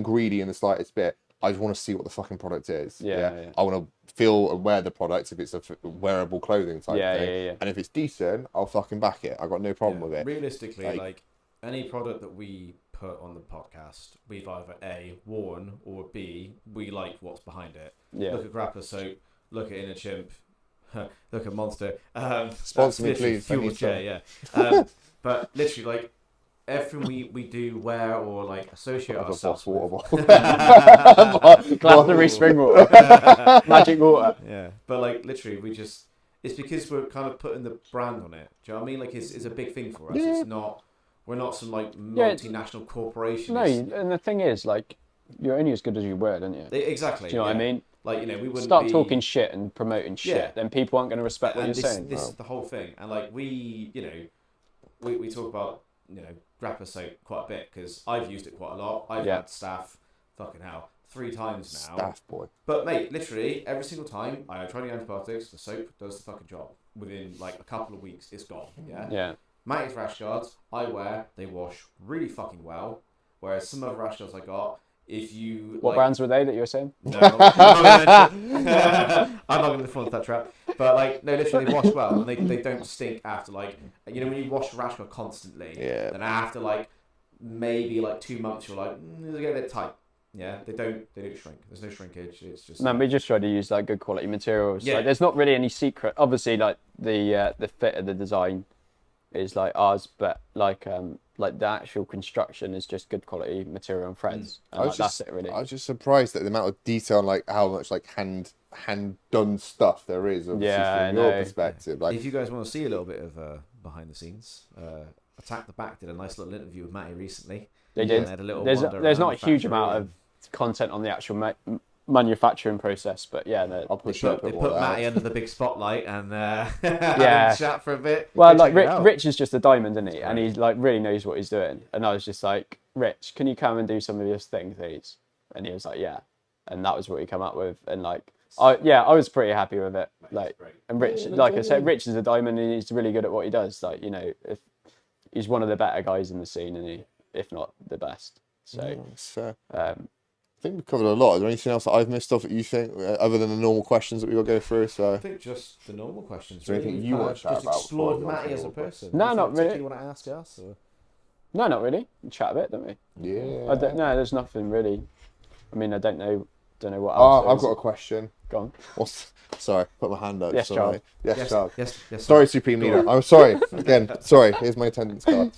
greedy in the slightest bit. I just want to see what the fucking product is. Yeah. I want to feel and wear the product if it's a wearable clothing type thing. Yeah. And if it's decent, I'll fucking back it. I've got no problem with it. Realistically, like any product that we put on the podcast, we've either A, worn, or B, we like what's behind it. Yeah. Look at Grapplers Soap, look at Inner Chimp, look at Monster. Sponsor me, please. Fuel J, yeah. But literally, like, everything we do wear or like associate ourselves with. Glastonbury spring water. Magic water. Yeah. But like literally it's because we're kind of putting the brand on it. Do you know what I mean? Like it's a big thing for us. Yeah. We're not some like multinational corporation. No, and the thing is, like, you're only as good as your word, aren't you? Exactly. Do you know what I mean? Like, we wouldn't start talking shit and promoting shit, then people aren't going to respect what you're saying. This is the whole thing. And like we talk about, Grapplers Soap quite a bit because I've used it quite a lot. I've had staff, fucking hell, 3 times now. Staff boy. But mate, literally every single time I try the antibiotics, the soap does the fucking job. Within like a couple of weeks, it's gone. Yeah. Yeah. Matty's rash guards I wear, they wash really fucking well. Whereas some other rash guards I got, if you what brands were they that you were saying? No, I'm not going to fall into that trap. But like, no, literally, they wash well and they don't stink after like, when you wash rash guard constantly, then after like maybe like 2 months, you're like, they get a bit tight. Yeah, they don't shrink. There's no shrinkage. It's just we just try to use like good quality materials. Yeah. Like, there's not really any secret. Obviously, like the fit of the design is like ours, but like the actual construction is just good quality material and threads. And that's it really. I was just surprised at the amount of detail and like how much like hand done stuff there is. From your perspective. Like, if you guys want to see a little bit of behind the scenes, Attack the Back did a nice little interview with Matty recently. They did. There's not a huge amount of content on the actual manufacturing process, but yeah, they put Matty under the big spotlight and chat for a bit. Well, like Rich is just a diamond, isn't he? Right. And he like really knows what he's doing. And I was just like, Rich, can you come and do some of this thing, please? And he was like, yeah. And that was what he came up with. And like, I was pretty happy with it. Like, and Rich, like I said, Rich is a diamond and he's really good at what he does. Like, if he's one of the better guys in the scene, and if not the best. So, I think we've covered a lot. Is there anything else that I've missed off that you think, other than the normal questions that we will go through? So I think just the normal questions. Is there anything you want to chat about? Explored Matty as a person. No, not really. You want to ask us? Or? No, not really. We chat a bit, don't we? Yeah. There's nothing really. I mean, I don't know what else. Oh, I've got a question. Go on. Sorry, put my hand up. Yes, sorry. Yes, Charles. Yes, sorry, Supreme Leader. I'm sorry. Again, sorry. Here's my attendance card.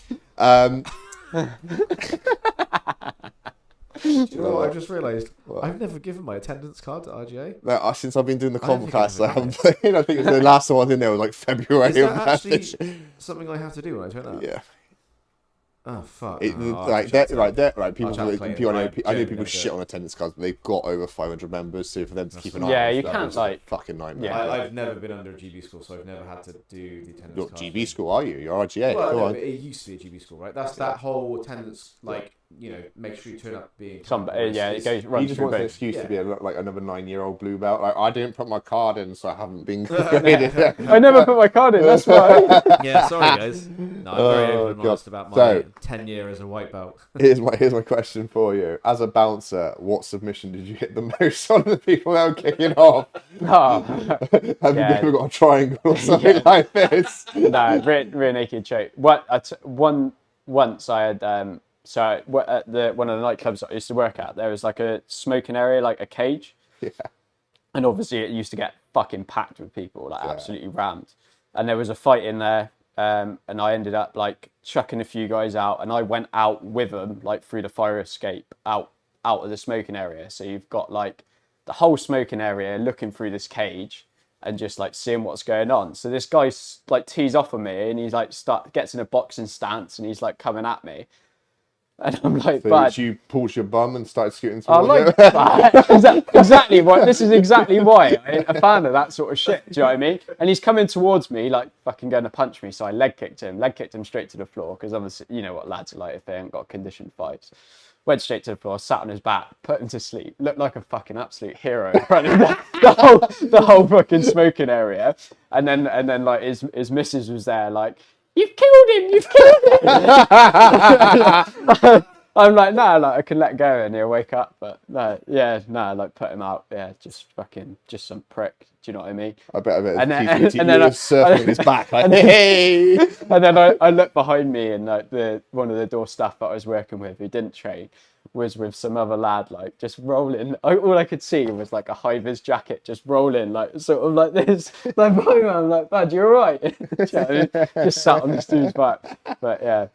Do you know what I just realised? I've never given my attendance card to RGA. No, since I've been doing the Comcast, I haven't played. I think the last one in there was like February. Is that actually something I have to do when I turn up? Yeah. Oh fuck! Right. People, I know people shit on attendance cards, but they've got over 500 members, so for them to keep an eye. Yeah, you can't like fucking nightmare. Yeah, I've never been under a GB school, so I've never had to do the attendance. You're GB school, are you? You're RGA. Well, no, it used to be a GB school, right? That's that whole attendance, like make sure you turn up being. It goes. He just wants an excuse to be like another 9-year-old blue belt. Like, I didn't put my card in, so I haven't been graded. I never put my card in. That's why. Yeah, sorry guys. No, I'm very open and honest about my 10 years as a white belt. Here's my question for you. As a bouncer, what submission did you hit the most on the people that were kicking off? Have you ever got a triangle or something like this? No, rear naked choke. Once I had at one of the nightclubs I used to work at, there was like a smoking area, like a cage. Yeah. And obviously it used to get fucking packed with people, like absolutely rammed. And there was a fight in there. And I ended up like chucking a few guys out, and I went out with them like through the fire escape out of the smoking area. So you've got like the whole smoking area looking through this cage and just like seeing what's going on. So this guy like tees off on me, and he's like gets in a boxing stance, and he's like coming at me. And I'm like, so you pulled your bum and started scooting towards exactly why. This is exactly why I ain't a fan of that sort of shit. Do you know what I mean? And he's coming towards me, like fucking going to punch me. So I leg kicked him straight to the floor, because obviously, you know what lads are like if they ain't got conditioned fights. Went straight to the floor, sat on his back, put him to sleep. Looked like a fucking absolute hero in front of the whole fucking smoking area. And then like his missus was there, like You've killed him! You've killed him! I'm like, nah, like I can let go and he'll wake up, but no, yeah, nah, like put him out, yeah, just some prick. Do you know what I mean? I bet. And then surfing on his back, like, hey. And then I looked behind me, and like one of the door staff that I was working with, who didn't train, was with some other lad, like just rolling. All I could see was like a high-vis jacket just rolling, like sort of like this. Like, I'm like, bud, you all right? Do you know what I mean? Just sat on this dude's back, but yeah.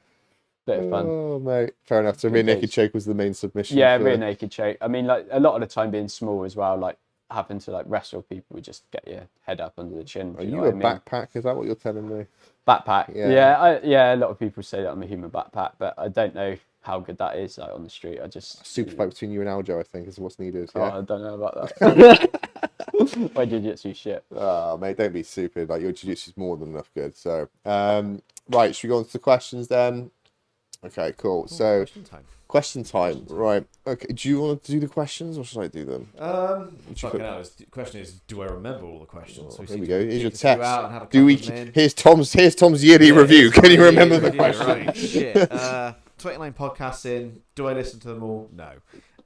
Bit of fun. Oh, mate. Fair enough. So rear naked choke was the main submission. Yeah, rear naked choke. I mean, like a lot of the time being small as well, like having to like wrestle people, would just get your head up under the chin. Are you a backpack? Is that what you're telling me? Backpack. Yeah. A lot of people say that I'm a human backpack, but I don't know how good that is like on the street. I just super fight between you and Aljo, I think, is what's needed. Oh, Yeah? I don't know about that. My jiu-jitsu shit. Oh, mate, don't be stupid. Like, your jiu-jitsu's more than enough good. So, right, should we go on to the questions then? Okay, cool. So, question time. Right. Okay. Do you want to do the questions, or should I do them? The question is, do I remember all the questions? So here we go. Here's your test. Here's Tom's yearly review. Can you remember the questions? Right. Shit. 29 podcasts in. Do I listen to them all? No.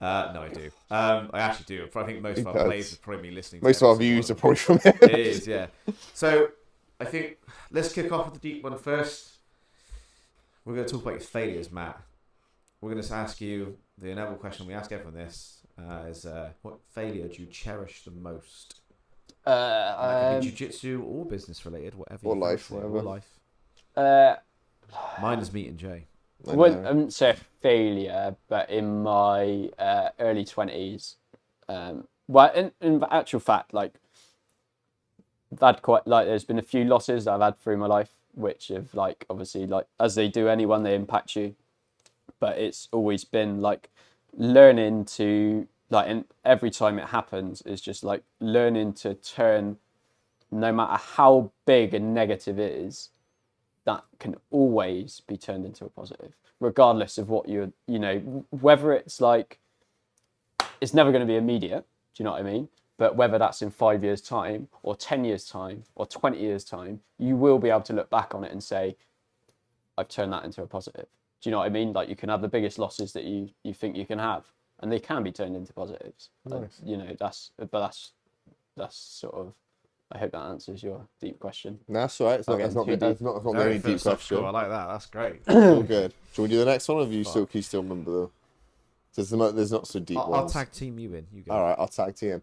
No, I do. I actually do. I think most of our plays are probably me listening. Most of our views are probably from him. It is, yeah. So, I think let's kick off with the deep one first. We're going to talk about your failures, Matt. We're going to ask you the inevitable question we ask everyone this is what failure do you cherish the most? It could be jiu-jitsu or business related, whatever. Or life, whatever. Or life. Mine is meeting Jay. I wouldn't say a failure, but in my early 20s, well, in actual fact, like I've had quite like there's been a few losses that I've had through my life, which have like obviously like as they do anyone, they impact you. But it's always been like learning to like, and every time it happens is just like learning to turn, no matter how big and negative it is, that can always be turned into a positive, regardless of what you know, whether it's like, it's never going to be immediate. Do you know what I mean? But whether that's in 5 years' time or 10 years' time or 20 years' time, you will be able to look back on it and say, I've turned that into a positive. Do you know what I mean? Like you can have the biggest losses that you think you can have, and they can be turned into positives. Nice. You know, that's sort of, I hope that answers your deep question. No, that's all right. That's not the only deep question. I like that. That's great. All good. Do you want to do the next one, or can you still remember there's not so deep ones? I'll tag team you in. You go. All right, I'll tag team.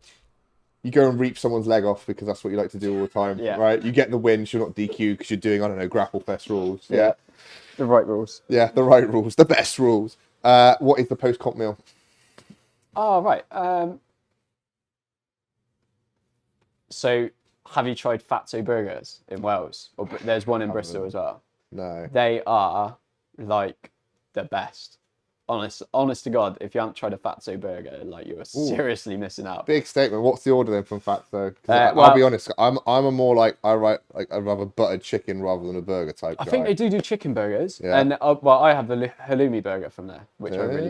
You go and reap someone's leg off because that's what you like to do all the time, right? You get the win, so you're not DQ because you're doing, I don't know, grapple fest rules. Yeah. The right rules. Yeah, the right rules. The best rules. What is the post-comp meal? Oh, right. So, have you tried Fatso Burgers in Wales? Or there's one in Bristol as well. No. They are, like, the best. Honest to God, if you haven't tried a Fatso burger, like you are seriously missing out. Big statement. What's the order then from Fatso? I'll be honest, I'm a more like I'd rather buttered chicken rather than a burger type guy. I think they do chicken burgers, and I have the halloumi burger from there, which I really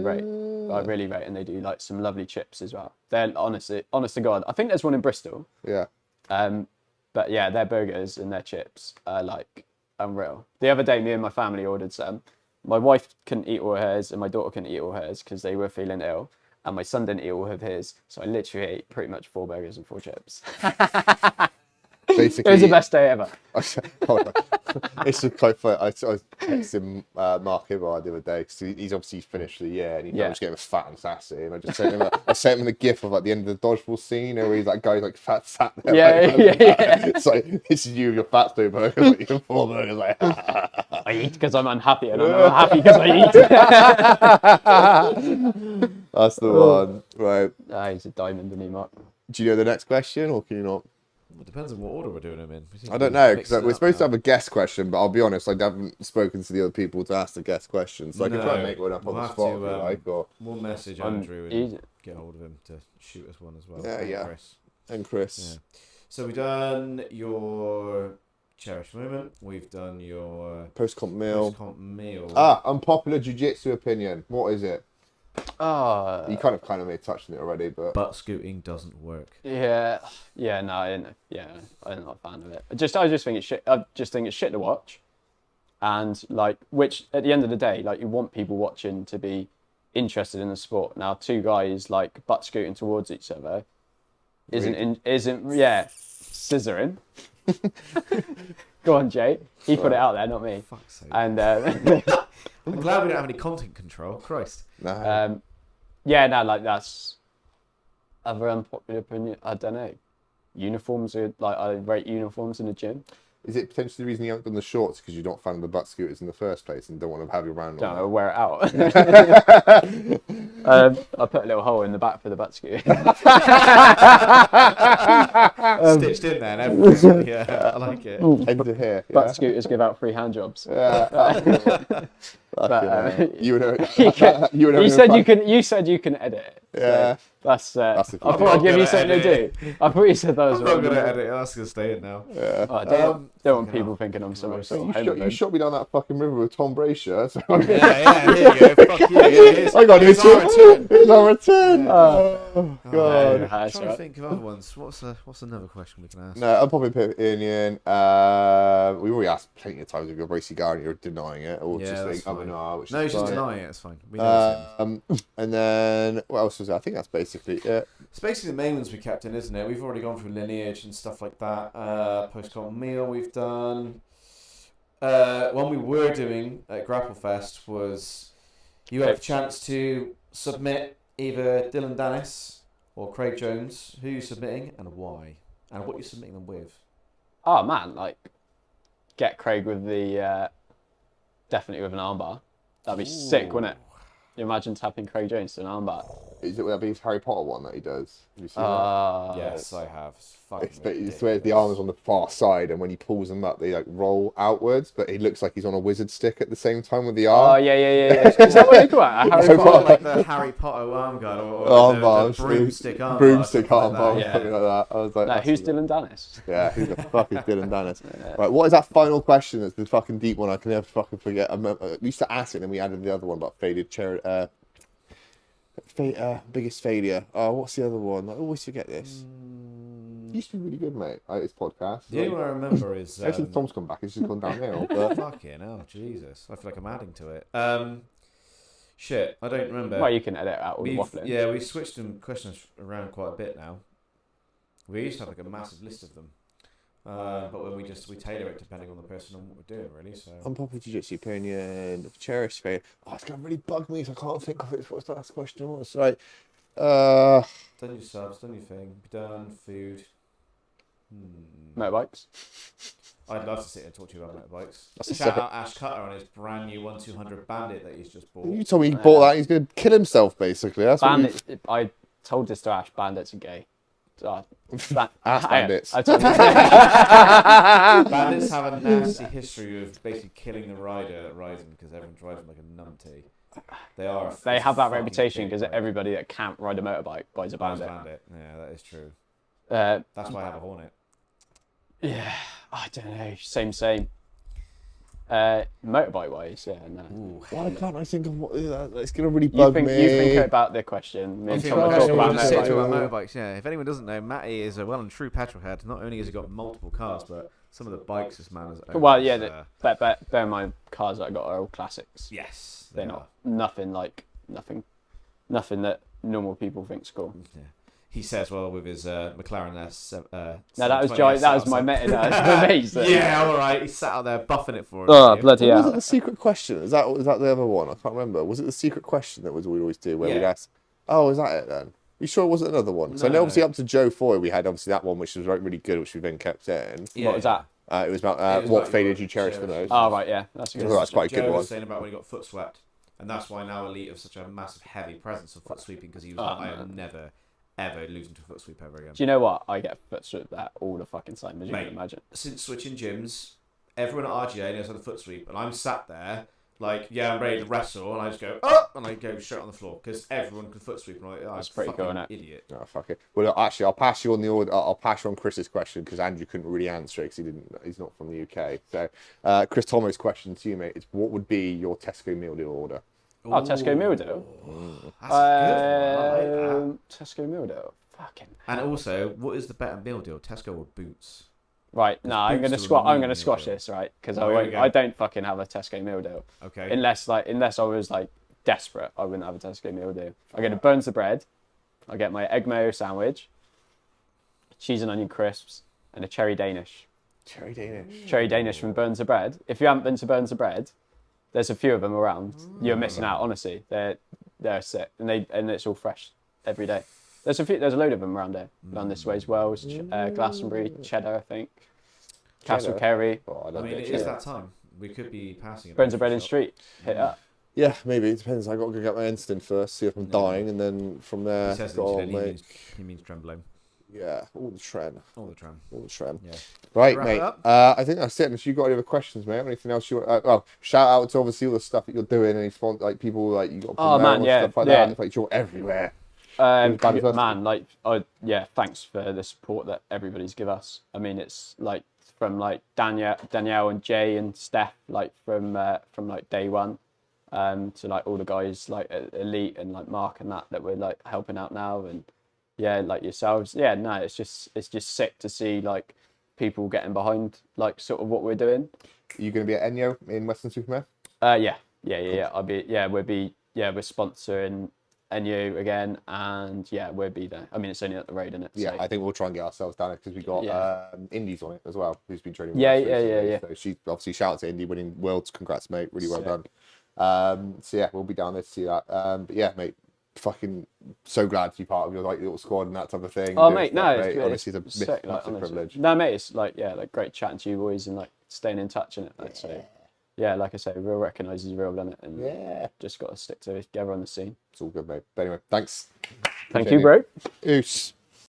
rate. And they do like some lovely chips as well. They're honest to God, I think there's one in Bristol. Yeah. But yeah, their burgers and their chips are like unreal. The other day, me and my family ordered some. My wife couldn't eat all hers, and my daughter couldn't eat all hers because they were feeling ill, and my son didn't eat all of his. So I literally ate pretty much 4 burgers and 4 chips. Basically, it was the best day ever. It's quite funny. I was texting Mark Ibar the other day because he's obviously finished the year and he's getting fat and sassy, and I just sent him a gif of like the end of the dodgeball scene where he's like guys like fat sat there. It's like, this is you, your fat two burgers, like, your 4 burgers. Like, I eat because I'm unhappy, and I'm unhappy because I eat. That's the one, right? He's a diamond, isn't he, Mark? Do you know the next question, or can you not? It depends on what order we're doing them in. I don't know, because we're supposed to have a guest question, but I'll be honest, I haven't spoken to the other people to ask the guest questions, so I can try and make one up on the spot if you like. Or we'll message Andrew and get hold of him to shoot us one as well. Yeah. And Chris. Yeah. So we've done your cherished moment. We've done your post-comp meal. Unpopular jiu-jitsu opinion. What is it? You kind of may have touched on it already, but butt scooting doesn't work. I'm not a fan of it. I just think it's shit. I just think it's shit to watch. and like, which at the end of the day, like, you want people watching to be interested in the sport. Now, two guys like butt scooting towards each other isn't scissoring. Go on, Jay. He put it out there, not me. Fuck's sake. And I'm glad we don't have any content control. Christ. No. Like, that's other unpopular opinion. I don't know. Uniforms are like, I rate uniforms in the gym. Is it potentially the reason you haven't done the shorts because you're not fan of the butt scooters in the first place and don't want to have you around? Don't know, wear it out. I put a little hole in the back for the butt scooter. Stitched in there and everything. Yeah, I like it. Head to here. Yeah. Butt scooters give out free hand jobs. Yeah. You said you can edit it. Yeah. So I thought I'd give you something to do. I thought you said that was I'm not going to edit it. That's going to stay in now. Yeah. Don't want people thinking I'm so much. You shot me down that fucking river with Tom Brazier. So yeah, here you go. Fuck you. I got his return. It's our return. Oh, God. I'm trying to think of other ones. What's another question we can ask? No, I'll probably put opinion. We already asked plenty of times if you're Bracy Gar and you're denying it, or just think, fine. which No, is he's just fine. denying it. It's fine. We know it's him. And then what else was it? I think that's basically it. It's basically the main ones we kept in, isn't it? We've already gone through lineage and stuff like that. Post-con meal we've done. One we were doing at Grapple Fest was you have a chance to submit either Dylan Dennis or Craig Jones. Who you're submitting and why, and what you're submitting them with. Oh man, like, get Craig with the definitely with an armbar. That'd be sick, wouldn't it? You imagine tapping Craig Jones to an armbar. Is it that big Harry Potter one that he does? Have you seen that? Yes, I have. It's where the arm is on the far side, and when he pulls them up, they like roll outwards. But he looks like he's on a wizard stick at the same time with the arm. Oh yeah. Is that what you call it? Harry Potter? Like the Harry Potter arm guard or the broomstick arm. Broomstick arm bar, Yeah. something like that. I was like, Who's Dylan Dennis? Yeah, who the fuck is Dylan Dennis? Right, what is that final question? That's the fucking deep one. I can never fucking forget. We used to ask it, and we added the other one about faded charity. Biggest failure. Oh, what's the other one? I always forget this. It used to be really good, mate. This podcast. The only one I remember is ever since Tom's come back, it's just gone downhill. But fucking hell, Jesus! I feel like I'm adding to it. Shit, I don't remember. Well, you can edit out all the waffling. Yeah, we switched them questions around quite a bit now. We used to have like a massive list of them. But when we tailor it depending on the person and what we're doing, really. So unpopular jiu-jitsu opinion, cherished failure. Oh, it's gonna really bug me, so I can't think of it. What's the last question was? Right. Done your subs, done your thing, done food. Motorbikes. I'd love to sit and talk to you about motorbikes. Shout out Ash Cutter on his brand new 1200 Bandit that he's just bought. You told me he bought that. He's gonna kill himself, basically. That's Bandit. I told this to Ash. Bandits are gay. Ass bandits. Bandits have a nasty history of basically killing the rider that rides them because everyone drives them like a numpty. They have that reputation because everybody that can't ride a motorbike buys a bandit. Yeah, that is true. That's why I have a Hornet. Yeah, I don't know. Same. Motorbike wise, yeah, no. Why can't I think of what it's going to really bug me? You think about the question. Me and Tom talk about motorbikes. Yeah, if anyone doesn't know, Matty is a well and true petrol head. Not only has he got multiple cars, but some of the bikes this man has owned. Well, yeah, bear in mind, cars that I got are all classics. Yes, they're not nothing that normal people think's cool. Yeah. He says, well, with his McLaren S. No, that was my meta. Yeah, all right. He sat out there buffing it for us. Oh, bloody hell. Was it the secret question? Was that the other one? I can't remember. Was it the secret question that we always do where we'd ask? Oh, is that it then? You sure it wasn't another one? So I know obviously up to Joe Foy we had obviously that one which was really good, which we then kept in. Yeah. What was that? It was about what failure do you cherish the most? Oh right, yeah, that's good. That's quite a good Joe one. Was saying about when he got foot swept, and that's why now Elite have such a massive heavy presence of foot sweeping because he was I am never ever losing to a foot sweep ever again. Do you know what? I get foot sweep that all the fucking time, as you can imagine. Since switching gyms, everyone at RGA knows how to foot sweep, and I'm sat there like, yeah, I'm ready to wrestle, and I just go, oh, and I go straight on the floor because everyone can foot sweep, and I'm like, oh, that's pretty cool, isn't it? Idiot. Oh, fuck it. Well, actually, I'll pass you on the order. I'll pass you on Chris's question because Andrew couldn't really answer it because he's not from the UK. So, Chris Tomo's question to you, mate, is what would be your Tesco meal deal order? Oh, Tesco meal deal. That's a good one. I like that. Tesco meal deal. Fucking. And also, what is the better meal deal, Tesco or Boots? Right, no, I'm gonna squash this, right? Because I don't fucking have a Tesco meal deal. Okay. Unless I was like desperate, I wouldn't have a Tesco meal deal. I get a buns of bread, I get my egg mayo sandwich, cheese and onion crisps, and a cherry Danish. Cherry Danish. Cherry Danish from Burns of Bread. If you haven't been to Burns of Bread, there's a few of them around. You're missing out, honestly. They're sick, and it's all fresh every day. There's a load of them around here, around this way as well. Glastonbury, Cheddar, I think. Castle Kerry. Oh, it is that time. We could be passing. Burns of Bread in Street. Hit up. Yeah, maybe it depends. I got to go get my instant first, see if I'm dying, and then from there. He means trembling. Yeah, all the trend. Yeah. Right, mate. I think that's it. Unless you got any other questions, mate? Anything else you want? Well, shout out to obviously all the stuff that you're doing, and like people like you got. Stuff like that. Like you're everywhere. Thanks for the support that everybody's give us. I mean, it's like from like Danielle and Jay and Steph, like from like day one, to like all the guys like Elite and like Mark and that we're like helping out now, and like yourselves. Yeah, no, it's just sick to see like people getting behind like sort of what we're doing. Are you going to be at Enyo in Western Superman? Yeah. We're sponsoring NU again, and we'll be there. I mean, it's only up the road, isn't it? Yeah, so. I think we'll try and get ourselves down there because we got Indy's on it as well, who's been training with us recently. So she obviously shout out to Indy winning Worlds. Congrats, mate. Really well done. We'll be down there to see that. But yeah, mate, fucking so glad to be part of your like little squad and that type of thing. Oh, mate, no, it's honestly, it's a massive privilege. No, mate, it's like great chatting to you boys and like staying in touch in it. Like, so. Yeah, like I say, real recognises real, done it, and just got to stick together on the scene. It's all good, mate. But anyway, thanks. Thank you, bro. Oos.